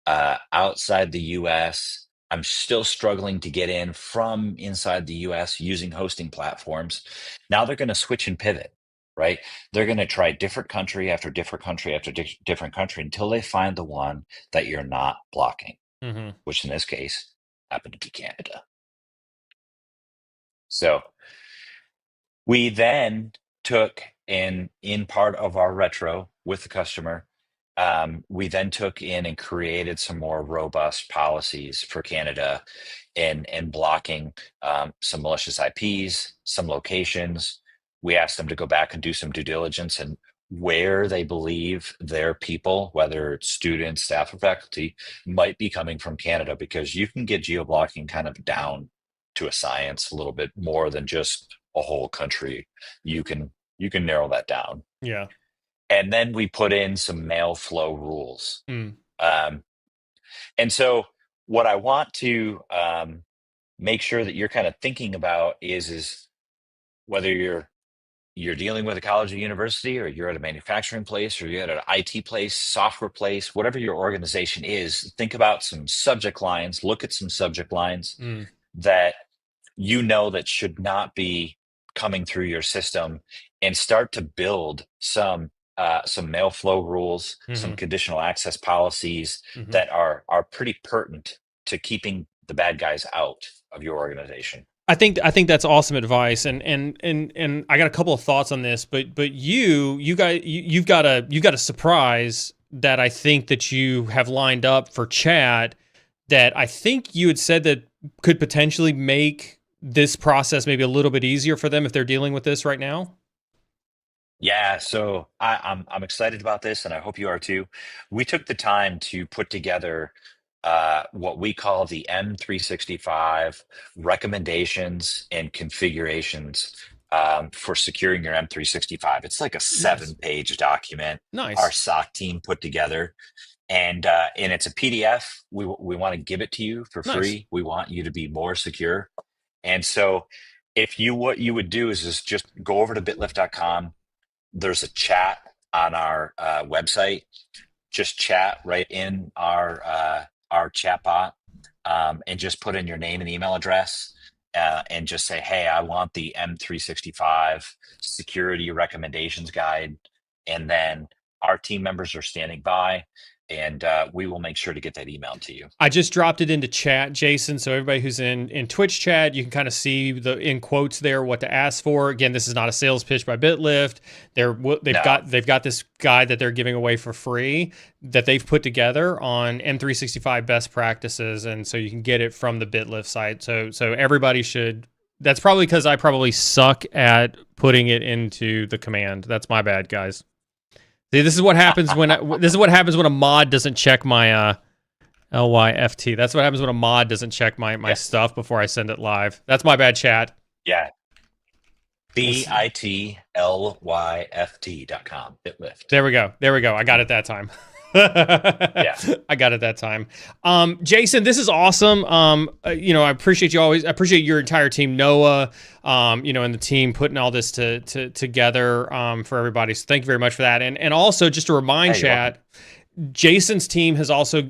Speaker 3: outside the US, I'm still struggling to get in from inside the US using hosting platforms. Now they're going to switch and pivot, right? They're going to try different country after different country after different country until they find the one that you're not blocking,
Speaker 2: Mm-hmm.
Speaker 3: which in this case happened to be Canada. So we then took in part of our retro with the customer, we then took in and created some more robust policies for Canada and blocking some malicious IPs, some locations. We asked them to go back and do some due diligence and where they believe their people, whether it's students, staff, or faculty, might be coming from Canada, because you can get geo blocking kind of down to a science a little bit more than just a whole country. You can narrow that down.
Speaker 2: Yeah.
Speaker 3: And then we put in some mail flow rules.
Speaker 2: Mm.
Speaker 3: Um, and so what I want to make sure that you're kind of thinking about is whether you're dealing with a college or university, or you're at a manufacturing place, or you're at an IT place, software place, whatever your organization is, think about some subject lines, look at some subject lines
Speaker 2: Mm.
Speaker 3: that that should not be coming through your system, and start to build some mail flow rules, some
Speaker 2: Mm-hmm.
Speaker 3: conditional access policies
Speaker 2: Mm-hmm.
Speaker 3: that are pretty pertinent to keeping the bad guys out of your organization.
Speaker 2: I think that's awesome advice, and I got a couple of thoughts on this, but you've got a surprise that I think that you have lined up for chat that I think you had said that could potentially make this process maybe a little bit easier for them if they're dealing with this right now.
Speaker 3: Yeah, so I'm excited about this, and I hope you are too. We took the time to put together what we call the M365 recommendations and configurations for securing your M365. It's like a
Speaker 2: Nice,
Speaker 3: 7-page document our
Speaker 2: nice,
Speaker 3: SOC team put together, and it's a PDF. We want to give it to you for
Speaker 2: nice.
Speaker 3: free. We want you to be more secure, and so if you what you would do is just go over to bitlift.com. There's a chat on our website. Just chat right in our chat bot, and just put in your name and email address, and just say, hey, I want the M365 security recommendations guide. And then our team members are standing by, and we will make sure to get that email to you.
Speaker 2: I just dropped it into chat, Jason. So everybody who's in Twitch chat, you can kind of see the in quotes there what to ask for. Again, this is not a sales pitch by BitLift.
Speaker 3: No.
Speaker 2: They've got this guide that they're giving away for free that they've put together on M365 best practices, and so you can get it from the BitLift site. So everybody should. That's probably because I probably suck at putting it into the command. That's my bad, guys. See, this is what happens when a mod doesn't check my LYFT. That's what happens when a mod doesn't check my
Speaker 3: Yeah.
Speaker 2: stuff before I send it live. That's my bad, chat.
Speaker 3: Yeah. BITLYFT.com. BitLift.
Speaker 2: There we go. There we go. I got it that time.
Speaker 3: Yeah.
Speaker 2: I got it that time. Jason, this is awesome. I appreciate you always. I appreciate your entire team, Noah. And the team putting all this together for everybody. So thank you very much for that. And also just to remind
Speaker 3: Hey, you're welcome.
Speaker 2: chat, Jason's team has also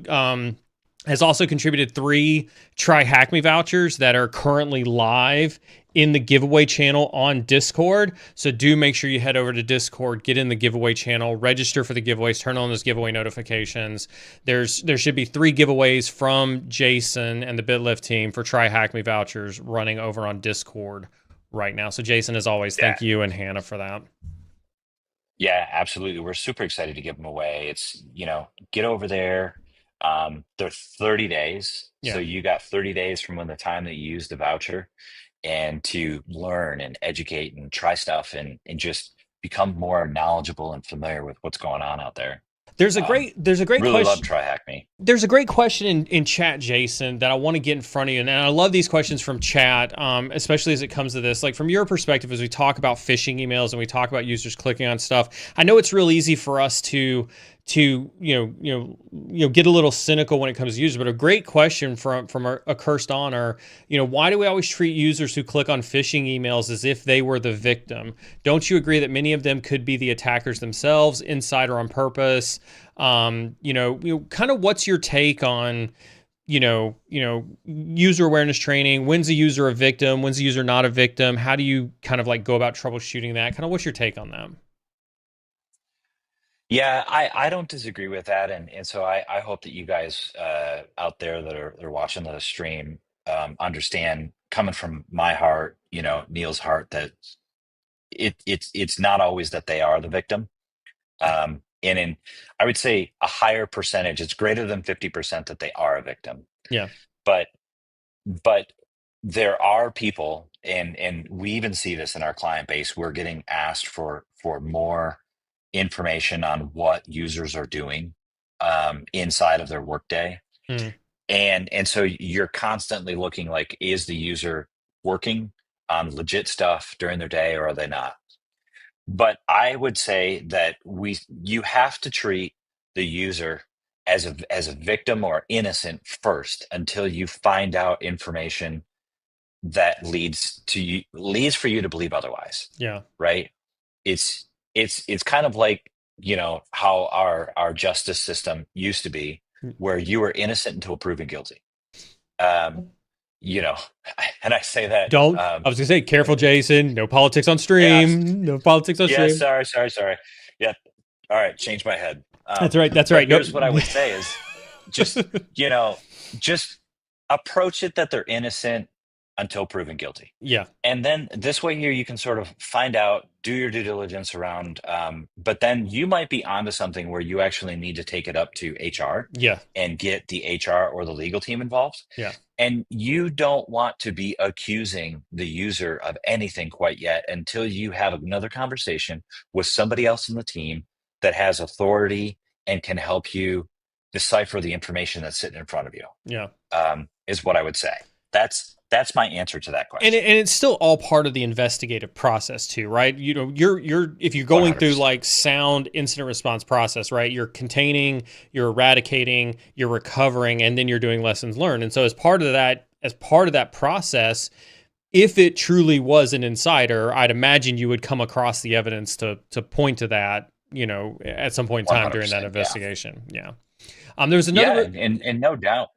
Speaker 2: contributed 3 Try Hack Me vouchers that are currently live in the giveaway channel on Discord. So do make sure you head over to Discord, get in the giveaway channel, register for the giveaways, turn on those giveaway notifications. There should be 3 giveaways from Jason and the BitLift team for Try Hack Me vouchers running over on Discord right now. So Jason, as always, thank you and Hannah for that.
Speaker 3: Yeah, absolutely. We're super excited to give them away. It's, get over there. They're 30 days.
Speaker 2: Yeah.
Speaker 3: So you got 30 days from when the time that you use the voucher and to learn and educate and try stuff and just become more knowledgeable and familiar with what's going on out there.
Speaker 2: There's a great
Speaker 3: Really love
Speaker 2: question.
Speaker 3: Try Hack Me.
Speaker 2: There's a great question in chat, Jason, that I want to get in front of you. And I love these questions from chat, especially as it comes to this. Like from your perspective, as we talk about phishing emails and we talk about users clicking on stuff, I know it's real easy for us to get a little cynical when it comes to users. But a great question from a cursed honor, why do we always treat users who click on phishing emails as if they were the victim? Don't you agree that many of them could be the attackers themselves, inside or on purpose? Kind of what's your take on, user awareness training? When's a user a victim? When's a user not a victim? How do you kind of like go about troubleshooting that? Kind of what's your take on that?
Speaker 3: Yeah, I don't disagree with that, and so I hope that you guys out there that are watching the stream understand, coming from my heart, Neil's heart, that it's not always that they are the victim. And in, I would say, a higher percentage, it's greater than 50% that they are a victim.
Speaker 2: Yeah.
Speaker 3: But but there are people, and we even see this in our client base. We're getting asked for more information on what users are doing inside of their workday.
Speaker 2: Mm.
Speaker 3: And so you're constantly looking like, is the user working on legit stuff during their day, or are they not? But I would say that you have to treat the user as a victim or innocent first, until you find out information that leads for you to believe otherwise.
Speaker 2: Yeah.
Speaker 3: Right? It's kind of like, how our justice system used to be, where you were innocent until proven guilty. And I say that.
Speaker 2: Don't. I was gonna say, careful, Jason. No politics on stream.
Speaker 3: Yeah,
Speaker 2: No politics on stream.
Speaker 3: sorry. Yeah. All right. Change my head.
Speaker 2: That's right. That's right.
Speaker 3: Here's what I would say is just, just approach it that they're innocent until proven guilty.
Speaker 2: Yeah.
Speaker 3: And then this way here, you can sort of find out, do your due diligence around, but then you might be onto something where you actually need to take it up to HR.
Speaker 2: Yeah.
Speaker 3: And get the HR or the legal team involved.
Speaker 2: Yeah.
Speaker 3: And you don't want to be accusing the user of anything quite yet, until you have another conversation with somebody else in the team that has authority and can help you decipher the information that's sitting in front of you.
Speaker 2: Yeah.
Speaker 3: Is what I would say. That's my answer to that question.
Speaker 2: And it's still all part of the investigative process too, right? You're if you're going
Speaker 3: 100%.
Speaker 2: through like sound incident response process, right? You're containing, you're eradicating, you're recovering, and then you're doing lessons learned. And so as part of that process, if it truly was an insider, I'd imagine you would come across the evidence to point to that, at some point in time during that investigation. Yeah. There was another.
Speaker 3: Yeah, and no doubt.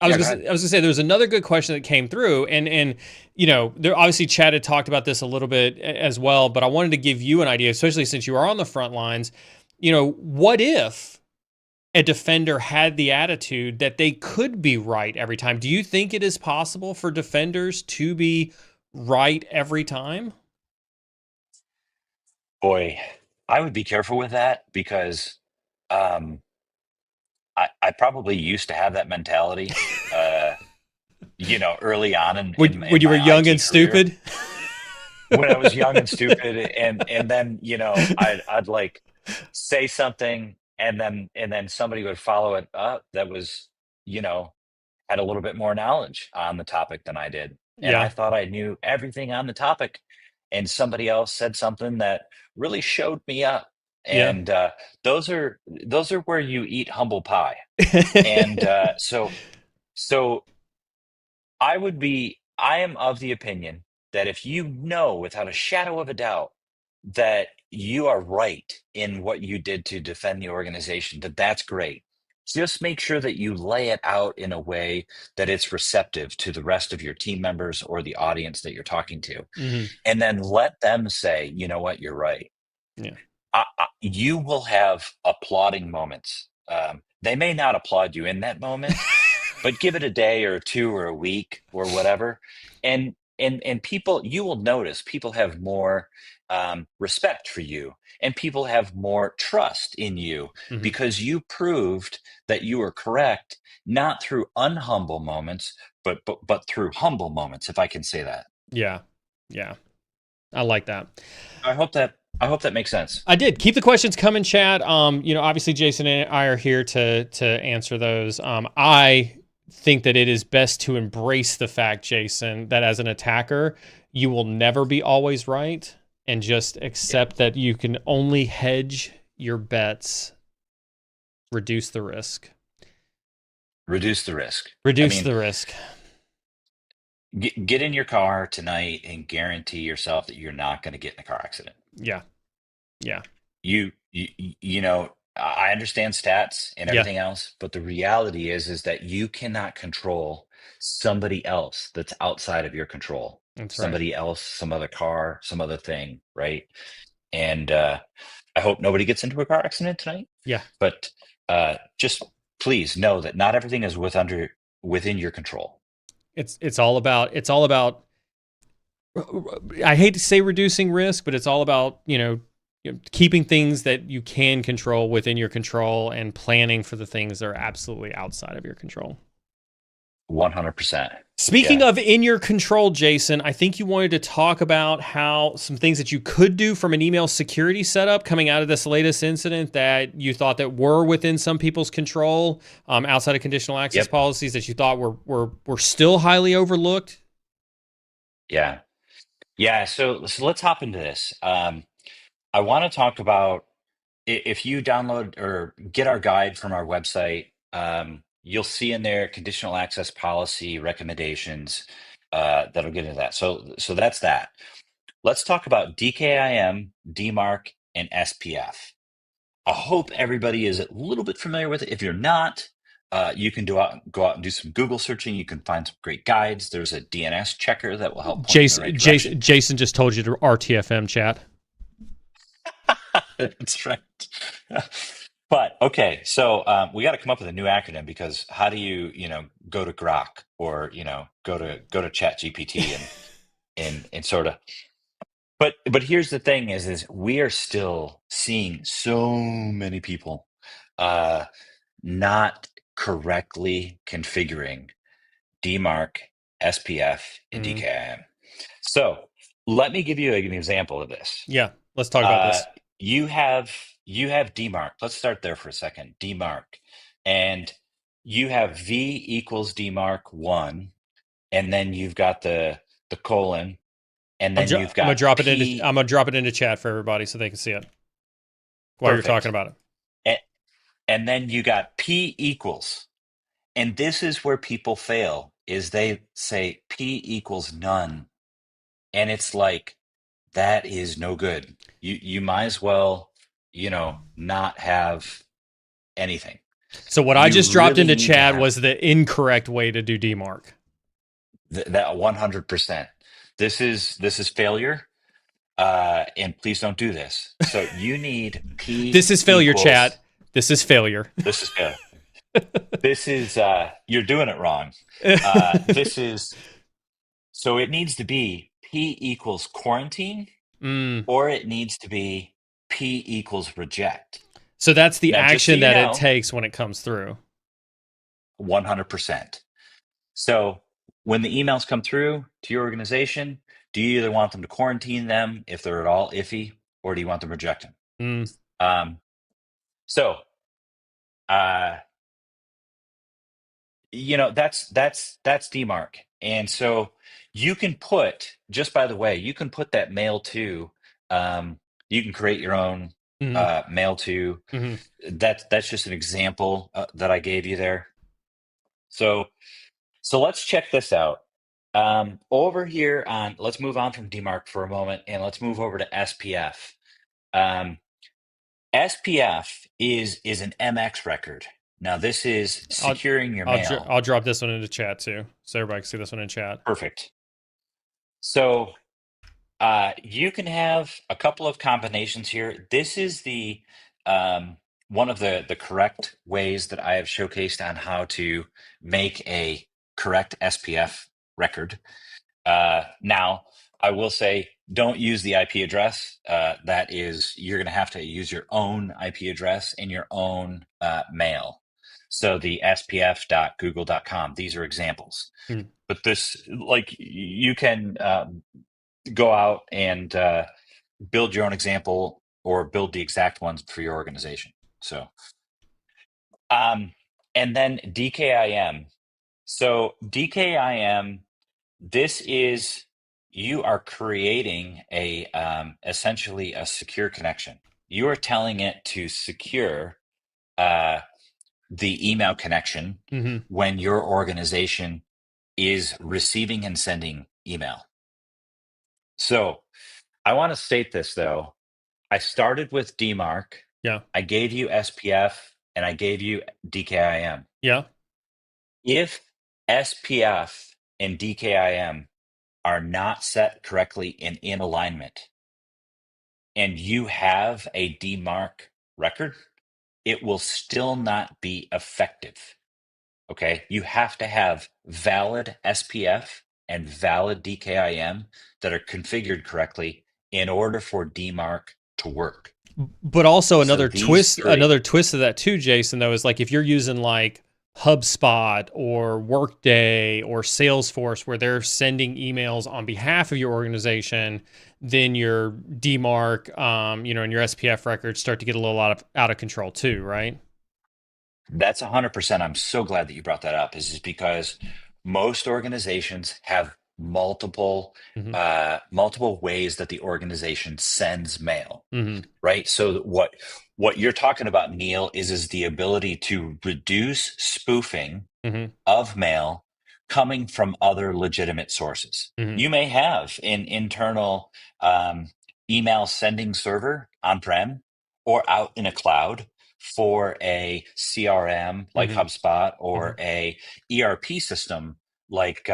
Speaker 2: I was gonna say there was another good question that came through, and there obviously Chad had talked about this a little bit as well, but I wanted to give you an idea, especially since you are on the front lines. What if a defender had the attitude that they could be right every time? Do you think it is possible for defenders to be right every time?
Speaker 3: Boy, I would be careful with that, because I probably used to have that mentality, early on in
Speaker 2: when you were
Speaker 3: my
Speaker 2: young
Speaker 3: IT
Speaker 2: and
Speaker 3: career.
Speaker 2: stupid.
Speaker 3: When I was young and stupid, and then I'd like say something, and then somebody would follow it up that was had a little bit more knowledge on the topic than I did, and I
Speaker 2: Yeah.
Speaker 3: thought I knew everything on the topic, and somebody else said something that really showed me up.
Speaker 2: Yeah.
Speaker 3: And those are where you eat humble pie. And so I am of the opinion that if you know without a shadow of a doubt that you are right in what you did to defend the organization, that's great. Just make sure that you lay it out in a way that it's receptive to the rest of your team members or the audience that you're talking to.
Speaker 2: Hmm.
Speaker 3: And then let them say, you know what, you're right.
Speaker 2: Yeah.
Speaker 3: You will have applauding moments. They may not applaud you in that moment, but give it a day or two or a week or whatever, and people, you will notice people have more respect for you, and people have more trust in you
Speaker 2: Hmm.
Speaker 3: because you proved that you were correct, not through unhumble moments, but through humble moments, if I can say that.
Speaker 2: Yeah. Yeah. I like that.
Speaker 3: I hope that makes sense.
Speaker 2: I did. Keep the questions coming, Chad. Obviously Jason and I are here to answer those. I think that it is best to embrace the fact, Jason, that as an attacker, you will never be always right, and just
Speaker 3: Yeah,
Speaker 2: accept that you can only hedge your bets, reduce the risk.
Speaker 3: reduce the risk. I
Speaker 2: Reduce
Speaker 3: mean,
Speaker 2: the risk.
Speaker 3: get in your car tonight and guarantee yourself that you're not going to get in a car accident.
Speaker 2: Yeah. Yeah.
Speaker 3: I understand stats and
Speaker 2: Yeah.
Speaker 3: everything else, but the reality is that you cannot control somebody else that's outside of your control.
Speaker 2: That's right.
Speaker 3: Somebody else, some other car, some other thing, right? And I hope nobody gets into a car accident tonight.
Speaker 2: Yeah.
Speaker 3: But just please know that not everything is within your control.
Speaker 2: It's all about I hate to say reducing risk, but it's all about, keeping things that you can control within your control and planning for the things that are absolutely outside of your control.
Speaker 3: 100%.
Speaker 2: Speaking
Speaker 3: Yeah.
Speaker 2: of in your control, Jason, I think you wanted to talk about how some things that you could do from an email security setup coming out of this latest incident that you thought that were within some people's control, outside of conditional access
Speaker 3: Yep.
Speaker 2: policies that you thought were still highly overlooked.
Speaker 3: Yeah. Yeah. So let's hop into this. I want to talk about, if you download or get our guide from our website, you'll see in there conditional access policy recommendations that'll get into that. So that's that. Let's talk about DKIM, DMARC, and SPF. I hope everybody is a little bit familiar with it. If you're not, you can go out and do some Google searching. You can find some great guides. There's a DNS checker that will help point you in the right direction.
Speaker 2: Jason just told you to RTFM chat.
Speaker 3: That's right. But okay, so we got to come up with a new acronym, because how do you go to Grok, or go to Chat GPT and sort of. But here's the thing: is we are still seeing so many people uh, not correctly configuring DMARC, SPF, and
Speaker 2: Mhm.
Speaker 3: DKIM. So let me give you an example of this.
Speaker 2: Yeah, let's talk about
Speaker 3: Uh,
Speaker 2: this.
Speaker 3: you have DMARC. Let's start there for a second. DMARC, and you have V equals DMARC one, and then you've got the colon, and then you've
Speaker 2: I'm gonna
Speaker 3: got
Speaker 2: drop it into
Speaker 3: P.
Speaker 2: chat for everybody so they can see it while you're talking
Speaker 3: Perfect.
Speaker 2: about it.
Speaker 3: And, and then you got P equals, and this is where people fail, is they say P equals none, and it's like, that is no good. You might as well not have anything.
Speaker 2: So what I
Speaker 3: You
Speaker 2: just dropped
Speaker 3: really
Speaker 2: into
Speaker 3: need to
Speaker 2: chat
Speaker 3: have
Speaker 2: was the incorrect way to do DMARC.
Speaker 3: that 100%. This is failure, and please don't do this. So you need P
Speaker 2: This is failure,
Speaker 3: equals.
Speaker 2: chat. This is failure.
Speaker 3: This is failure. This is you're doing it wrong. This is So it needs to be P equals quarantine,
Speaker 2: Mm.
Speaker 3: or it needs to be P equals reject.
Speaker 2: So that's the
Speaker 3: Now, just so
Speaker 2: action
Speaker 3: you
Speaker 2: that it
Speaker 3: know,
Speaker 2: takes when it comes through.
Speaker 3: 100%. So when the emails come through to your organization, do you either want them to quarantine them if they're at all iffy, or do you want them to reject them?
Speaker 2: Mm.
Speaker 3: Um, so, uh, that's DMARC. And so You can put, just by the way, you can put that mail to, you can create your own
Speaker 2: Hmm.
Speaker 3: mail to.
Speaker 2: Hmm.
Speaker 3: That's just an example that I gave you there. So let's check this out. Over here on, let's move on from DMARC for a moment and let's move over to SPF. Um, SPF is an MX record. Now this is
Speaker 2: I'll
Speaker 3: securing your
Speaker 2: I'll
Speaker 3: mail.
Speaker 2: I'll drop this one into chat too, so everybody can see this one in chat.
Speaker 3: Perfect. So you can have a couple of combinations here. This is the one of the correct ways that I have showcased on how to make a correct SPF record. Now, I will say, don't use the IP address. That is, you're going to have to use your own IP address and your own mail. So the spf.google.com, these are examples.
Speaker 2: Mm.
Speaker 3: But this, like, you can go out and build your own example or build the exact ones for your organization. So, and then DKIM. So DKIM, this is, you are creating a essentially a secure connection. You are telling it to secure uh, the email connection
Speaker 2: Hmm.
Speaker 3: when your organization is receiving and sending email. So I want to state this though. I started with DMARC,
Speaker 2: Yeah.
Speaker 3: I gave you SPF, and I gave you DKIM.
Speaker 2: Yeah.
Speaker 3: If SPF and DKIM are not set correctly and in alignment, and you have a DMARC record, it will still not be effective. Okay. You have to have valid SPF and valid DKIM that are configured correctly in order for DMARC to work.
Speaker 2: But also
Speaker 3: So these three,
Speaker 2: another twist of that too, Jason, though, is like if you're using like HubSpot or Workday or Salesforce where they're sending emails on behalf of your organization, then your DMARC, and your SPF records start to get a little out of control too, right?
Speaker 3: that's 100%. I'm so glad that you brought that up, is just because most organizations have
Speaker 2: Hmm.
Speaker 3: multiple ways that the organization sends mail,
Speaker 2: Hmm.
Speaker 3: right? So what you're talking about, Neil, is the ability to reduce spoofing
Speaker 2: Hmm.
Speaker 3: of mail coming from other legitimate sources.
Speaker 2: Hmm.
Speaker 3: You may have an internal um, email sending server on-prem or out in a cloud for a CRM like
Speaker 2: Hmm.
Speaker 3: HubSpot
Speaker 2: Hmm.
Speaker 3: or a ERP system like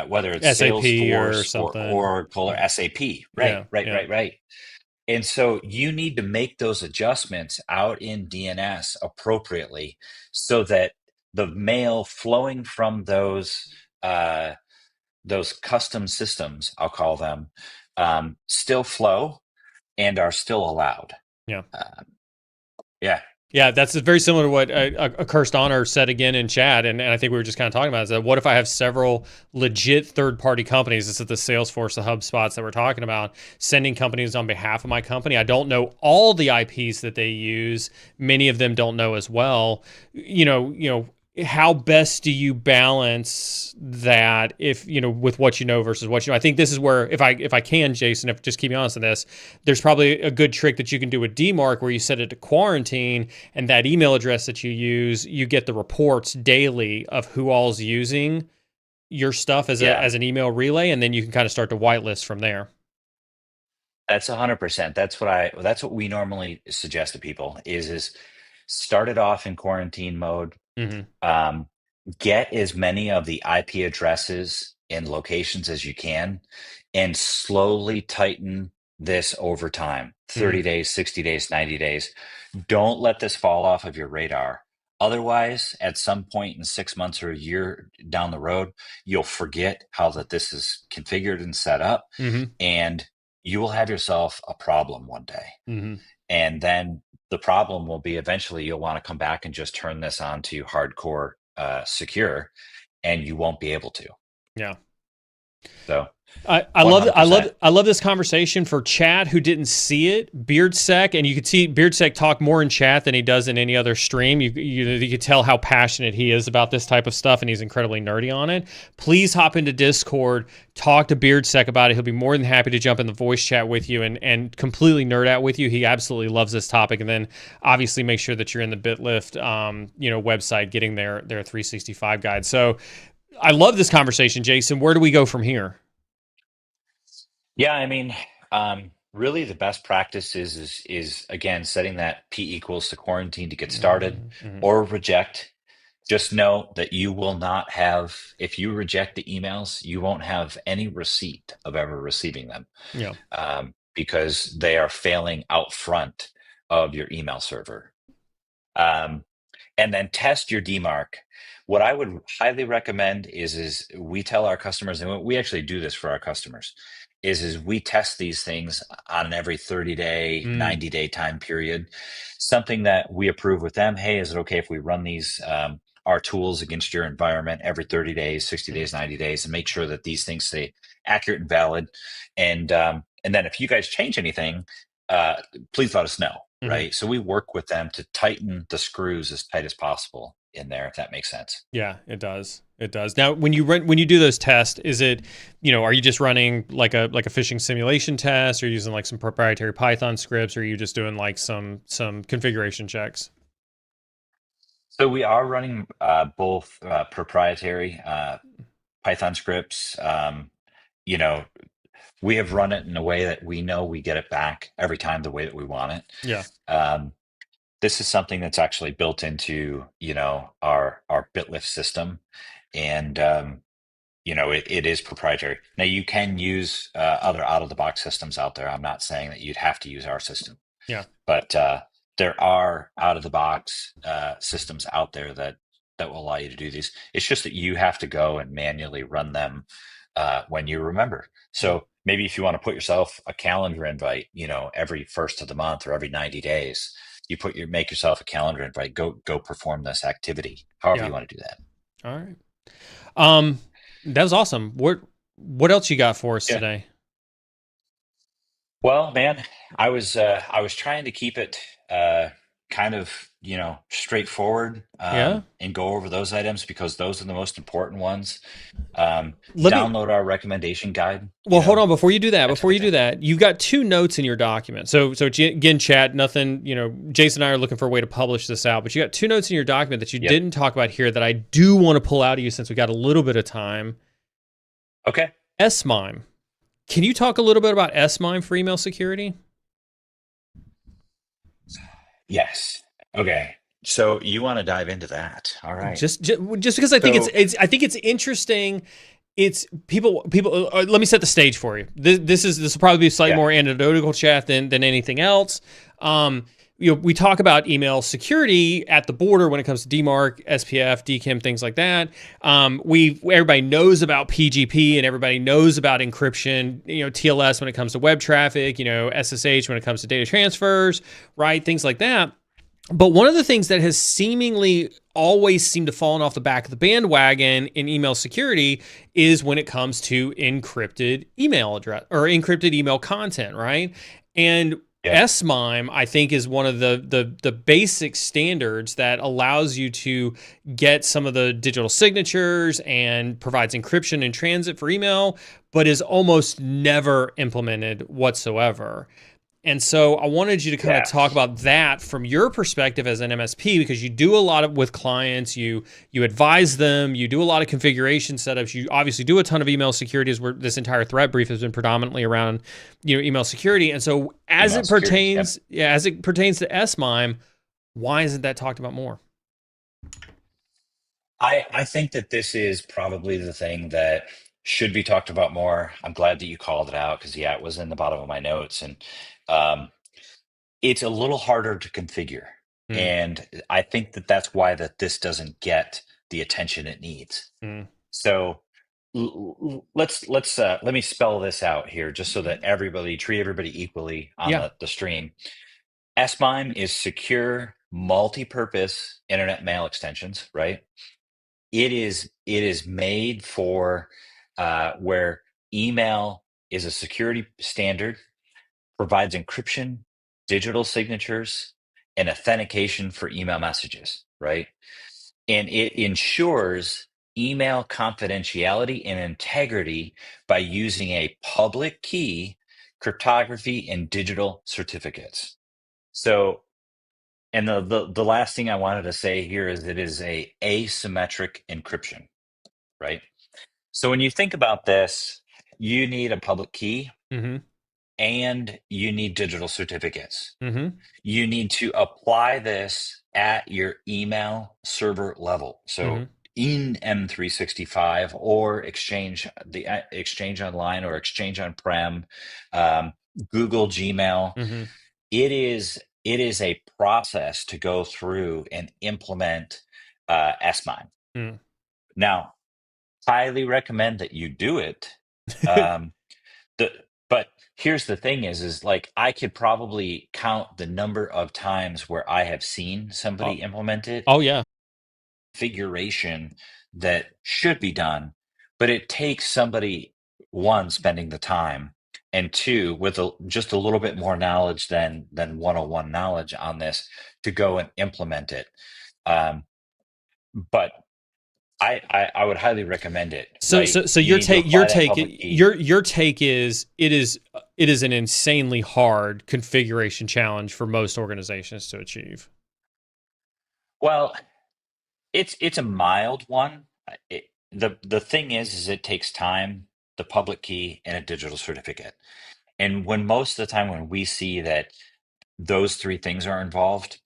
Speaker 3: whether it's
Speaker 2: SAP or
Speaker 3: Salesforce or
Speaker 2: something.
Speaker 3: Oracle or
Speaker 2: Yeah.
Speaker 3: SAP. Right,
Speaker 2: Yeah.
Speaker 3: right,
Speaker 2: Yeah.
Speaker 3: right, right. And so you need to make those adjustments out in DNS appropriately so that the mail flowing from those custom systems, I'll call them, still flow and are still allowed.
Speaker 2: Yeah.
Speaker 3: Uh, yeah,
Speaker 2: Yeah, that's very similar to what a cursed honor said again in chat, and I think we were just kind of talking about is that what if I have several legit third-party companies? This is the Salesforce, the HubSpots that we're talking about, sending companies on behalf of my company. I don't know all the IPs that they use. Many of them don't know as well. How best do you balance that if with what you know versus what you know? I think this is where if I can, Jason, if just keep me honest on this, there's probably a good trick that you can do with DMARC where you set it to quarantine and that email address that you use, you get the reports daily of who all's using your stuff as a
Speaker 3: yeah,
Speaker 2: as an email relay, and then you can kind of start to whitelist from there.
Speaker 3: that's 100%. That's what we normally suggest to people is start it off in quarantine mode.
Speaker 2: Hmm.
Speaker 3: Um, get as many of the IP addresses and locations as you can and slowly tighten this over time,
Speaker 2: Hmm.
Speaker 3: 30 days, 60 days, 90 days. Don't let this fall off of your radar. Otherwise, at some point in 6 months or a year down the road, you'll forget how that this is configured and set up,
Speaker 2: Hmm.
Speaker 3: and you will have yourself a problem one day.
Speaker 2: Hmm.
Speaker 3: And then the problem will be eventually you'll want to come back and just turn this on to hardcore secure, and you won't be able to.
Speaker 2: Yeah.
Speaker 3: So
Speaker 2: I love I love this conversation for chat who didn't see it. BeardSec, and you could see BeardSec talk more in chat than he does in any other stream. You could tell how passionate he is about this type of stuff, and he's incredibly nerdy on it. Please hop into Discord, talk to BeardSec about it. He'll be more than happy to jump in the voice chat with you and completely nerd out with you. He absolutely loves this topic, and then obviously make sure that you're in the BitLift website getting their 365 guide. So I love this conversation, Jason. Where do we go from here?
Speaker 3: Yeah, I mean, really the best practice is again setting that P equals to quarantine to get started
Speaker 2: Mm-hmm.
Speaker 3: or reject. Just know that you will not have, if you reject the emails, you won't have any receipt of ever receiving them,
Speaker 2: Yeah.
Speaker 3: because they are failing out front of your email server. Um, and then test your DMARC. What I would highly recommend is we tell our customers, and we actually do this for our customers, is we test these things on an every 30-day,
Speaker 2: Mm.
Speaker 3: 90-day time period. Something that we approve with them. Hey, is it okay if we run these our tools against your environment every 30 days, 60
Speaker 2: Mm.
Speaker 3: days, 90 days, and make sure that these things stay accurate and valid. And then if you guys change anything, uh, please let us know.
Speaker 2: Mm-hmm.
Speaker 3: Right. So we work with them to tighten the screws as tight as possible in there, if that makes sense.
Speaker 2: Yeah, it does. It does. Now, when you do those tests, is it, are you just running like a phishing simulation test, or using like some proprietary Python scripts, or are you just doing like some configuration checks?
Speaker 3: So we are running both proprietary Python scripts. You know, we have run it in a way that we know we get it back every time the way that we want it.
Speaker 2: Yeah.
Speaker 3: Um, this is something that's actually built into, our BitLift system, and it is proprietary. Now you can use other out of the box systems out there. I'm not saying that you'd have to use our system,
Speaker 2: Yeah.
Speaker 3: but there are out of the box systems out there that will allow you to do these. It's just that you have to go and manually run them when you remember.
Speaker 2: Yeah.
Speaker 3: So maybe if you want to put yourself a calendar invite, every first of the month or every 90 days, make yourself a calendar invite. Go perform this activity. However
Speaker 2: Yeah.
Speaker 3: you want to do that.
Speaker 2: All right. Um, that was awesome. What else you got for us
Speaker 3: Yeah.
Speaker 2: today?
Speaker 3: Well, man, I was trying to keep it kind of straightforward,
Speaker 2: Yeah.
Speaker 3: and go over those items because those are the most important ones.
Speaker 2: Let me
Speaker 3: Download our recommendation guide.
Speaker 2: Well, hold on. Before you do that,
Speaker 3: That type of thing.
Speaker 2: you've got two notes in your document. Again, chat, nothing, Jason and I are looking for a way to publish this out, but you got two notes in your document that you
Speaker 3: Yep.
Speaker 2: didn't talk about here that I do want to pull out of you since we got a little bit of time.
Speaker 3: Okay.
Speaker 2: S-MIME. Can you talk a little bit about S-MIME for email security?
Speaker 3: Yes. Okay. So you want to dive into that? All right.
Speaker 2: Just because I think
Speaker 3: So
Speaker 2: I think it's interesting. It's people. Let me set the stage for you. This will probably be slightly
Speaker 3: yeah,
Speaker 2: more anecdotal chat than anything else. We talk about email security at the border when it comes to DMARC, SPF, DKIM, things like that. Everybody knows about PGP and everybody knows about encryption. TLS when it comes to web traffic. SSH when it comes to data transfers, right? Things like that. But one of the things that has seemingly always seemed to fallen off the back of the bandwagon in email security is when it comes to encrypted email address or encrypted email content, right? And
Speaker 3: yeah,
Speaker 2: S-MIME, I think, is one of the basic standards that allows you to get some of the digital signatures and provides encryption in transit for email, but is almost never implemented whatsoever. And so I wanted you to kind of
Speaker 3: yeah,
Speaker 2: talk about that from your perspective as an MSP, because you do a lot with clients, you advise them, you do a lot of configuration setups, you obviously do a ton of email security, as this entire threat brief has been predominantly around email security. And so as
Speaker 3: email
Speaker 2: it
Speaker 3: security. Yep.
Speaker 2: pertains, as it pertains to S-MIME, why isn't that talked about more?
Speaker 3: I think that this is probably the thing that should be talked about more. I'm glad that you called it out because yeah, it was in the bottom of my notes, and um, it's a little harder to configure,
Speaker 2: Mm,
Speaker 3: and I think that that's why that this doesn't get the attention it needs.
Speaker 2: mm.
Speaker 3: So let me spell this out here just so that everybody treat everybody equally on
Speaker 2: Yeah.
Speaker 3: the stream. SMIME is secure multi-purpose internet mail extensions, right? It is made for where email is a security standard, provides encryption, digital signatures, and authentication for email messages, right? And it ensures email confidentiality and integrity by using a public key, cryptography, and digital certificates. So, and the last thing I wanted to say here is it is a asymmetric encryption, right? So when you think about this, you need a public key
Speaker 2: Mm-hmm.
Speaker 3: and you need digital certificates.
Speaker 2: Mm-hmm.
Speaker 3: You need to apply this at your email server level.
Speaker 2: Mm-hmm.
Speaker 3: So in M365 or Exchange, the Exchange Online or Exchange On-Prem, um, Google Gmail,
Speaker 2: Mm-hmm.
Speaker 3: it is a process to go through and implement S-MIME.
Speaker 2: Mm.
Speaker 3: Now, highly recommend that you do it. Um, the but here's the thing is like I could probably count the number of times where I have seen
Speaker 2: Oh,
Speaker 3: somebody implement it,
Speaker 2: oh yeah.
Speaker 3: configuration that should be done, but it takes somebody, one, spending the time, and two, with just a little bit more knowledge than 101 knowledge on this to go and implement it. But I would highly recommend it,
Speaker 2: So
Speaker 3: right?
Speaker 2: so so
Speaker 3: You
Speaker 2: your
Speaker 3: need to
Speaker 2: take your
Speaker 3: apply that
Speaker 2: take
Speaker 3: public key.
Speaker 2: your take is it is an insanely hard configuration challenge for most organizations to achieve.
Speaker 3: Well, it's a mild one. The thing is it takes time, the public key, and a digital certificate. And when most of the time when we see that those three things are involved,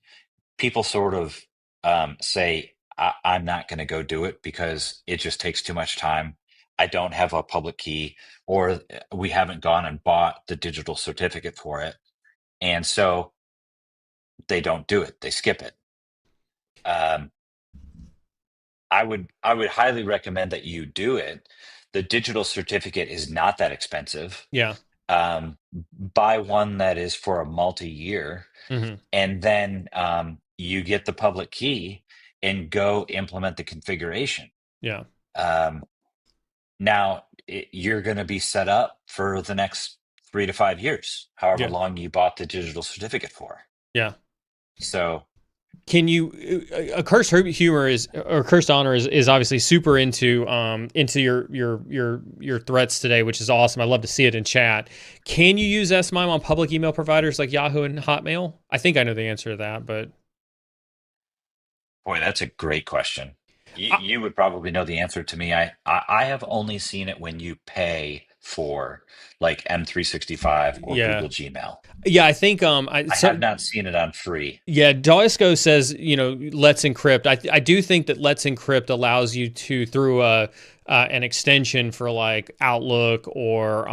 Speaker 3: people sort of say, I'm not going to go do it because it just takes too much time. I don't have a public key, or we haven't gone and bought the digital certificate for it. And so they don't do it, they skip it. Um, I would highly recommend that you do it. The digital certificate is not that expensive.
Speaker 2: Yeah.
Speaker 3: Buy one that is for a multi-year,
Speaker 2: Mm-hmm.
Speaker 3: and then you get the public key and go implement the configuration.
Speaker 2: Yeah.
Speaker 3: Um, Now you're going to be set up for the next 3 to 5 years, however
Speaker 2: Yeah.
Speaker 3: long you bought the digital certificate for.
Speaker 2: Yeah.
Speaker 3: So
Speaker 2: Can you a cursed humor is or cursed honor is obviously super into your threats today, which is awesome. I love to see it in chat. Can you use SMIME on public email providers like Yahoo and Hotmail? I think I know the answer to that, but
Speaker 3: boy, that's a great question. You,
Speaker 2: I,
Speaker 3: you would probably know the answer to me. I have only seen it when you pay for like M365 or
Speaker 2: yeah.
Speaker 3: Google Gmail.
Speaker 2: Yeah, I think
Speaker 3: I have not seen it on free.
Speaker 2: yeah, Doisco says, let's encrypt. I do think that let's encrypt allows you to through an extension for like Outlook or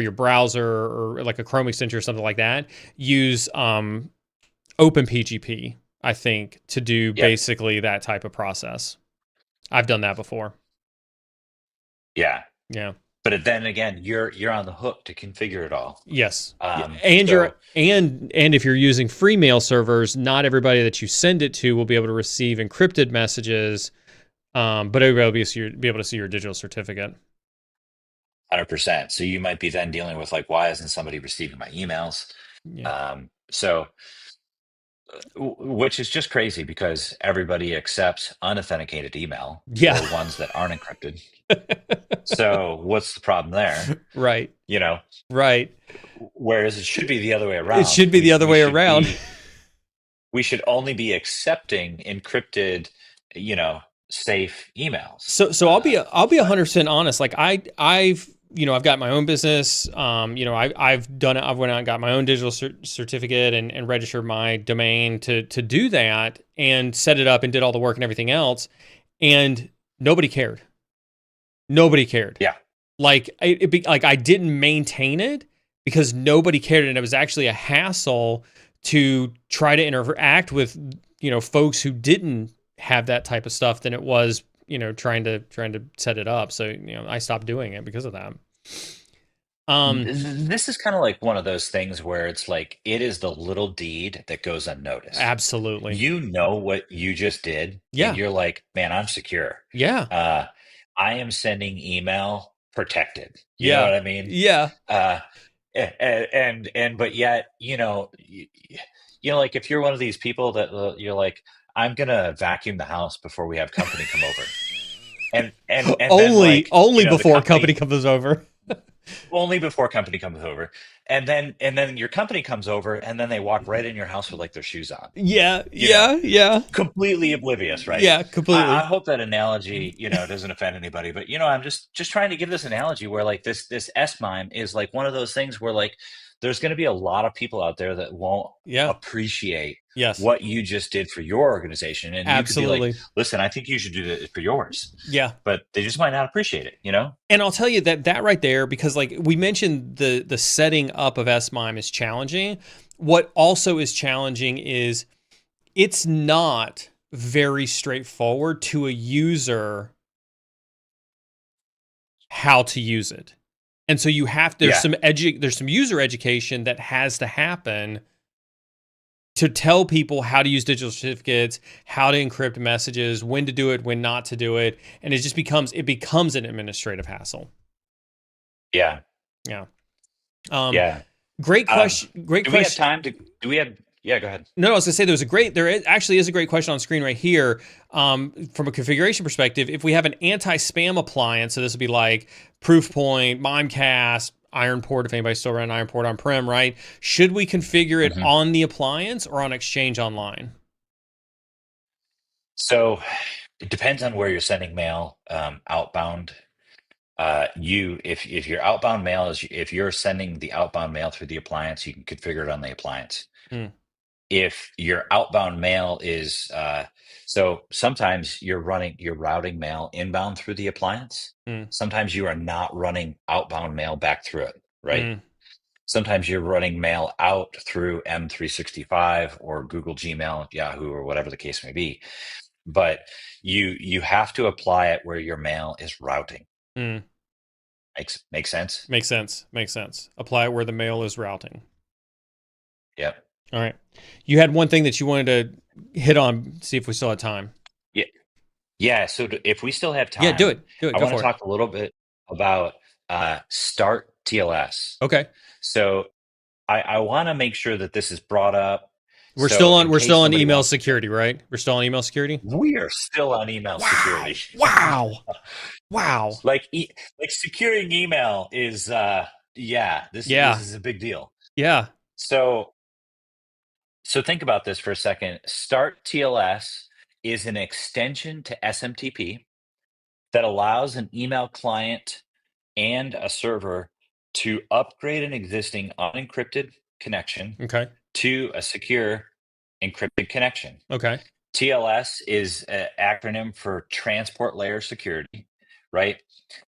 Speaker 2: your browser or like a Chrome extension or something like that, use OpenPGP, I think, to do
Speaker 3: Yep.
Speaker 2: basically that type of process. I've done that before.
Speaker 3: Yeah.
Speaker 2: Yeah.
Speaker 3: But then again, you're on the hook to configure it all.
Speaker 2: Yes. Yeah.
Speaker 3: Um,
Speaker 2: And
Speaker 3: so
Speaker 2: if you're using free mail servers, not everybody that you send it to will be able to receive encrypted messages, but everybody will be able to see your digital certificate.
Speaker 3: 100%. So you might be then dealing with like, why isn't somebody receiving my emails?
Speaker 2: Yeah.
Speaker 3: So which is just crazy because everybody accepts unauthenticated email
Speaker 2: Yeah.
Speaker 3: or ones that aren't encrypted. So what's the problem there?
Speaker 2: Right.
Speaker 3: You know,
Speaker 2: Right.
Speaker 3: whereas it should be the other way
Speaker 2: It
Speaker 3: around.
Speaker 2: should be the other way around.
Speaker 3: We should only be accepting encrypted, safe emails.
Speaker 2: So I'll be
Speaker 3: But
Speaker 2: 100% honest. Like I've got my own business. I've done it. I've went out and got my own digital certificate and registered my domain to do that and set it up and did all the work and everything else. And nobody cared. Nobody cared.
Speaker 3: yeah,
Speaker 2: Like like I didn't maintain it because nobody cared, and it was actually a hassle to try to interact with folks who didn't have that type of stuff than it was trying to set it up. So I stopped doing it because of that.
Speaker 3: this is kind of like one of those things where it's like it is the little deed that goes unnoticed.
Speaker 2: Absolutely.
Speaker 3: You know what you just did, and
Speaker 2: Yeah.
Speaker 3: you're like, man, I'm secure.
Speaker 2: Yeah.
Speaker 3: Uh, I am sending email protected. You know
Speaker 2: Yeah.
Speaker 3: what I mean?
Speaker 2: Yeah.
Speaker 3: Uh, but yet, like if you're one of these people that you're like, I'm gonna vacuum the house before we have company come over, and then
Speaker 2: Only
Speaker 3: like
Speaker 2: only
Speaker 3: the
Speaker 2: before company
Speaker 3: company
Speaker 2: comes over.
Speaker 3: only before company comes over, and then your company comes over, and then they walk right in your house with like their shoes on,
Speaker 2: Yeah.
Speaker 3: you know,
Speaker 2: Yeah. Yeah.
Speaker 3: completely oblivious, right?
Speaker 2: Yeah.
Speaker 3: I
Speaker 2: Completely.
Speaker 3: hope that analogy, doesn't offend anybody, but I'm just trying to give this analogy where like this S mime is like one of those things where like there's going to be a lot of people out there that won't
Speaker 2: Yeah.
Speaker 3: appreciate
Speaker 2: Yes.
Speaker 3: what you just did for your organization, and you could be like,
Speaker 2: Absolutely.
Speaker 3: listen, I think you should do that for yours,
Speaker 2: Yeah.
Speaker 3: but they just might not appreciate it.
Speaker 2: And I'll tell you that right there, because like we mentioned, the setting up of S mime is challenging. What also is challenging is it's not very straightforward to a user how to use it. And so you have
Speaker 3: Yeah,
Speaker 2: there's some user education that has to happen to tell people how to use digital certificates, how to encrypt messages, when to do it, when not to do it, and it becomes an administrative hassle.
Speaker 3: yeah,
Speaker 2: Yeah. Um,
Speaker 3: yeah.
Speaker 2: great question. Great
Speaker 3: Do we have
Speaker 2: question.
Speaker 3: time to? Do we have? Yeah, go ahead.
Speaker 2: No, I was gonna say actually is a great question on screen right here. From a configuration perspective, if we have an anti-spam appliance, so this would be like Proofpoint, Mimecast, Ironport, if anybody's still running Ironport on-prem, right? Should we configure it
Speaker 3: Mhm.
Speaker 2: on the appliance or on Exchange Online?
Speaker 3: So it depends on where you're sending mail outbound. If your outbound mail is if you're sending the outbound mail through the appliance, you can configure it on the appliance.
Speaker 2: Mm,
Speaker 3: If your outbound mail is so sometimes you're routing mail inbound through the appliance.
Speaker 2: mm,
Speaker 3: Sometimes you are not running outbound mail back through it, right?
Speaker 2: mm,
Speaker 3: Sometimes you're running mail out through M365 or Google Gmail, Yahoo, or whatever the case may be. But you have to apply it where your mail is routing.
Speaker 2: mm.
Speaker 3: Makes sense?
Speaker 2: Makes sense. Makes sense. Apply it where the mail is routing.
Speaker 3: Yep.
Speaker 2: All right. You had one thing that you wanted to hit on, see if we still had time.
Speaker 3: Yeah. Yeah. So if we still have
Speaker 2: Yeah, do
Speaker 3: time,
Speaker 2: it. Do it.
Speaker 3: I
Speaker 2: Go
Speaker 3: want to
Speaker 2: for it.
Speaker 3: talk a little bit about Start TLS.
Speaker 2: Okay.
Speaker 3: So I want to make sure that this is brought up.
Speaker 2: We're
Speaker 3: So
Speaker 2: still on
Speaker 3: in
Speaker 2: we're still
Speaker 3: case
Speaker 2: on
Speaker 3: somebody
Speaker 2: email
Speaker 3: wants,
Speaker 2: security, right? We're still on email security?
Speaker 3: we are still on email security.
Speaker 2: Wow. Wow. Wow.
Speaker 3: Like securing email is yeah, this
Speaker 2: Yeah.
Speaker 3: is a big deal.
Speaker 2: Yeah.
Speaker 3: So think about this for a second. Start TLS is an extension to SMTP that allows an email client and a server to upgrade an existing unencrypted connection
Speaker 2: Okay.
Speaker 3: to a secure encrypted connection.
Speaker 2: Okay.
Speaker 3: TLS is an acronym for Transport Layer Security, right?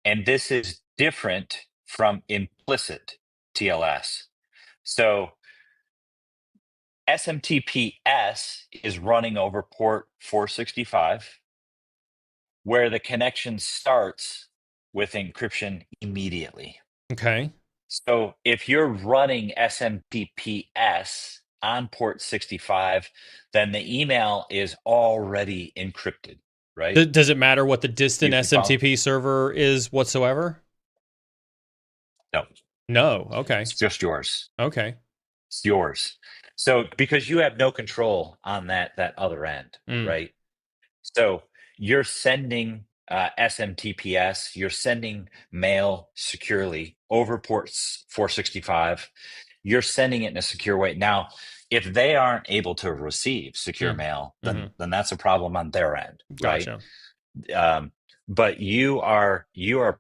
Speaker 3: And this is different from implicit TLS. So SMTPS is running over port 465, where the connection starts with encryption immediately.
Speaker 2: Okay.
Speaker 3: So if you're running SMTPS on port 65, then the email is already encrypted, right?
Speaker 2: Does it matter what the distant
Speaker 3: You follow?
Speaker 2: SMTP server is whatsoever?
Speaker 3: No,
Speaker 2: No. Okay.
Speaker 3: it's just yours.
Speaker 2: Okay.
Speaker 3: It's yours. So because you have no control on that other end,
Speaker 2: Mm,
Speaker 3: right? So you're sending SMTPS, you're sending mail securely over ports 465. You're sending it in a secure way. Now, if they aren't able to receive secure
Speaker 2: mm,
Speaker 3: mail,
Speaker 2: hmm.
Speaker 3: then that's a problem on their end, right?
Speaker 2: Gotcha.
Speaker 3: Um, but you are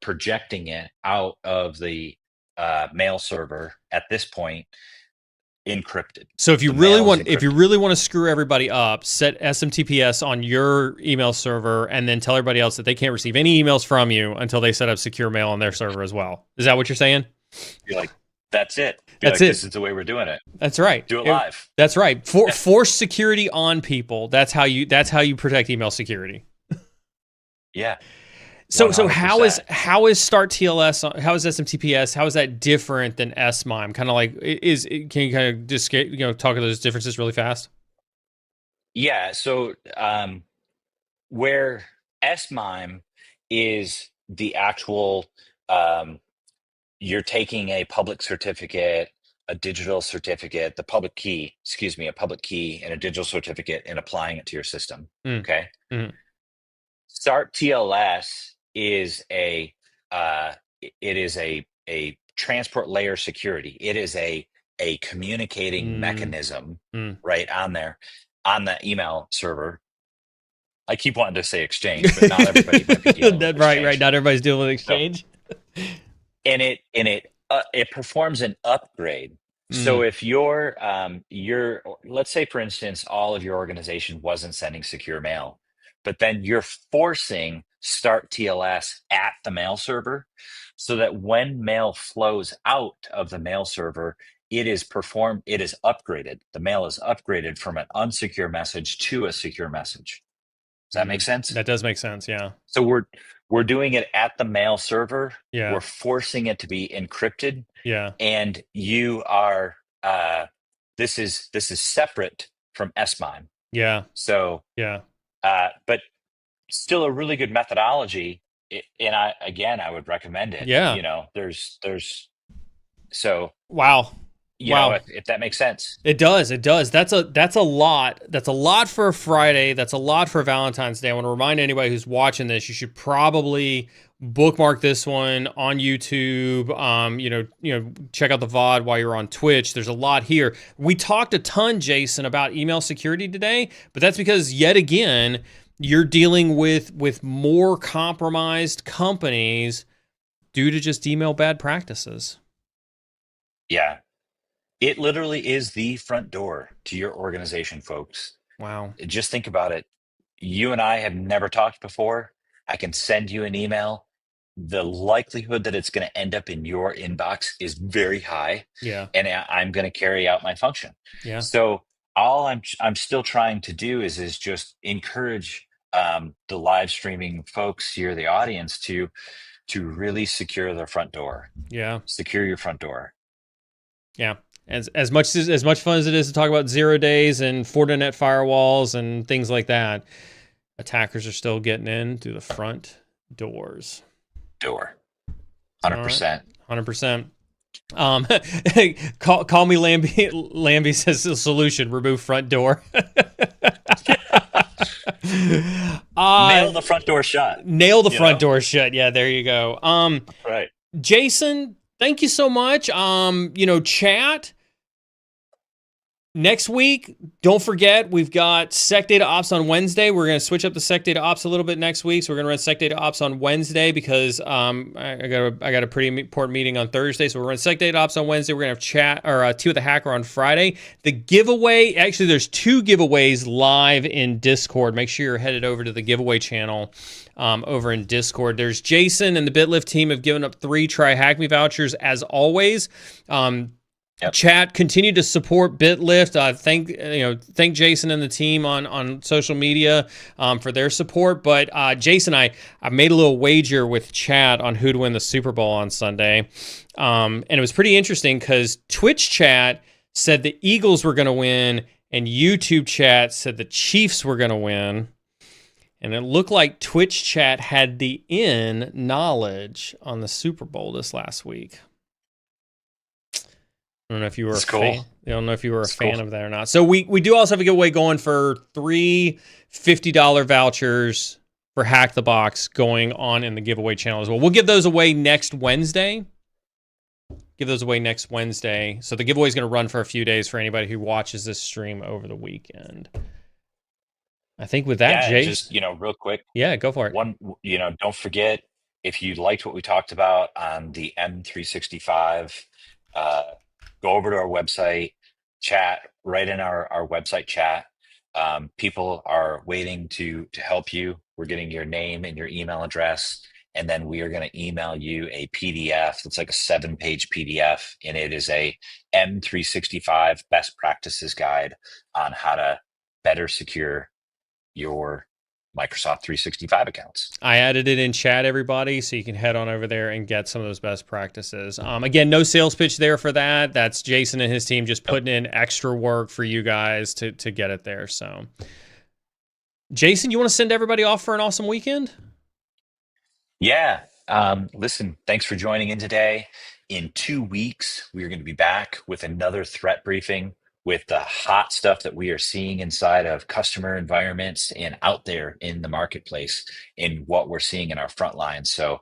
Speaker 3: projecting it out of the mail server at this point encrypted.
Speaker 2: So if you
Speaker 3: The
Speaker 2: really
Speaker 3: mail is
Speaker 2: want if you
Speaker 3: encrypted.
Speaker 2: really want to screw everybody up, set SMTPS on your email server and then tell everybody else that they can't receive any emails from you until they set up secure mail on their server as well. Is that what you're saying?
Speaker 3: Be like, that's it. Be
Speaker 2: That's
Speaker 3: like, this
Speaker 2: it.
Speaker 3: is the way we're doing it.
Speaker 2: That's right.
Speaker 3: Do it live.
Speaker 2: That's right. Force security on people. That's how you protect email security.
Speaker 3: Yeah,
Speaker 2: So how
Speaker 3: 100%.
Speaker 2: is Start TLS? How is SMTPS? How is that different than SMIME? Kind of like can you kind of just talk of those differences really fast?
Speaker 3: Yeah. So where SMIME is the actual um, you're taking a public certificate, a digital certificate, the public key, excuse me, a public key and a digital certificate and applying it to your system.
Speaker 2: Mm,
Speaker 3: Okay.
Speaker 2: mm,
Speaker 3: Start TLS is it is a transport layer security. It is a communicating
Speaker 2: mm,
Speaker 3: mechanism
Speaker 2: mm.
Speaker 3: right on there on the email server. I keep wanting to say exchange, but not everybody might be dealing with
Speaker 2: Right.
Speaker 3: exchange.
Speaker 2: Not everybody's dealing with
Speaker 3: So
Speaker 2: exchange.
Speaker 3: and it performs an upgrade. So
Speaker 2: Mm,
Speaker 3: if you're let's say for instance all of your organization wasn't sending secure mail, but then you're forcing start TLS at the mail server so that when mail flows out of the mail server, it is upgraded. The mail is upgraded from an unsecure message to a secure message. Does that make sense?
Speaker 2: that does make sense. Yeah.
Speaker 3: So we're doing it at the mail server.
Speaker 2: Yeah.
Speaker 3: We're forcing it to be encrypted,
Speaker 2: Yeah.
Speaker 3: and you are this is separate from SMIME.
Speaker 2: Yeah.
Speaker 3: So,
Speaker 2: Yeah.
Speaker 3: but still a really good methodology. And I would recommend it.
Speaker 2: Yeah.
Speaker 3: You know, there's so
Speaker 2: Wow.
Speaker 3: you know
Speaker 2: Wow.
Speaker 3: if that makes sense.
Speaker 2: It does. It does. That's a lot. That's a lot for a Friday. That's a lot for Valentine's Day. I want to remind anybody who's watching this, you should probably bookmark this one on YouTube. Check out the VOD while you're on Twitch. There's a lot here. We talked a ton, Jason, about email security today, but that's because yet again, you're dealing with more compromised companies due to just email bad practices.
Speaker 3: Yeah. It literally is the front door to your organization, folks.
Speaker 2: Wow.
Speaker 3: Just think about it. You and I have never talked before. I can send you an email. The likelihood that it's going to end up in your inbox is very high,
Speaker 2: Yeah.
Speaker 3: and I'm going to carry out my function.
Speaker 2: Yeah.
Speaker 3: So all I'm still trying to do is just encourage the live streaming folks here, the audience, to really secure their front door.
Speaker 2: Yeah.
Speaker 3: Secure your front door.
Speaker 2: Yeah. As much fun as it is to talk about 0 days and Fortinet firewalls and things like that, attackers are still getting in through the front doors.
Speaker 3: Door. 100%.
Speaker 2: 100%. Call me Lambie. Lambie says the solution: remove front door.
Speaker 3: Nail the front door shut.
Speaker 2: Nail the front door shut. Yeah, there you go.
Speaker 3: Right.
Speaker 2: Jason, thank you so much. Chat. Next week, don't forget, we've got Sec Data Ops on Wednesday. We're going to switch up the Sec Data Ops a little bit next week. So we're going to run Sec Data Ops on Wednesday because I got a pretty important meeting on Thursday. So we're running Sec Data Ops on Wednesday. We're going to have Tea with the Hacker on Friday. The giveaway, actually, there's 2 giveaways live in Discord. Make sure you're headed over to the giveaway channel over in Discord. There's Jason and the BitLift team have given up 3 Try Hack Me vouchers as always. Yep. Chat, continue to support BitLift. Thank Jason and the team on social media for their support. But Jason, I made a little wager with chat on who to win the Super Bowl on Sunday, and it was pretty interesting because Twitch chat said the Eagles were going to win, and YouTube chat said the Chiefs were going to win. And it looked like Twitch chat had the knowledge on the Super Bowl this last week. I don't know if you were a fan. I don't know if you were a fan of that or not. So we do also have a giveaway going for 3 $50 vouchers for Hack the Box going on in the giveaway channel as well. We'll give those away next Wednesday. So the giveaway is going to run for a few days for anybody who watches this stream over the weekend. I think with that, Jay,
Speaker 3: just real quick.
Speaker 2: Yeah, go for it.
Speaker 3: Don't forget, if you liked what we talked about on the M365, go over to our website, chat right in our website chat. People are waiting to help you. We're getting your name and your email address, and then we are going to email you a PDF. It's like a 7-page PDF, and it is a M365 best practices guide on how to better secure your Microsoft 365 accounts.
Speaker 2: I added it in chat, everybody, so you can head on over there and get some of those best practices. Again, no sales pitch there for that. That's Jason and his team just putting in extra work for you guys to get it there. So, Jason, you want to send everybody off for an awesome weekend?
Speaker 3: Yeah. Listen, thanks for joining in today. In 2 weeks, we're going to be back with another threat briefing with the hot stuff that we are seeing inside of customer environments and out there in the marketplace in what we're seeing in our front lines. So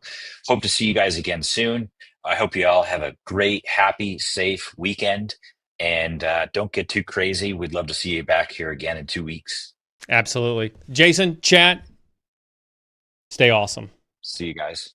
Speaker 3: hope to see you guys again soon. I hope you all have a great, happy, safe weekend, and don't get too crazy. We'd love to see you back here again in 2 weeks.
Speaker 2: Absolutely. Jason, chat, stay awesome.
Speaker 3: See you guys.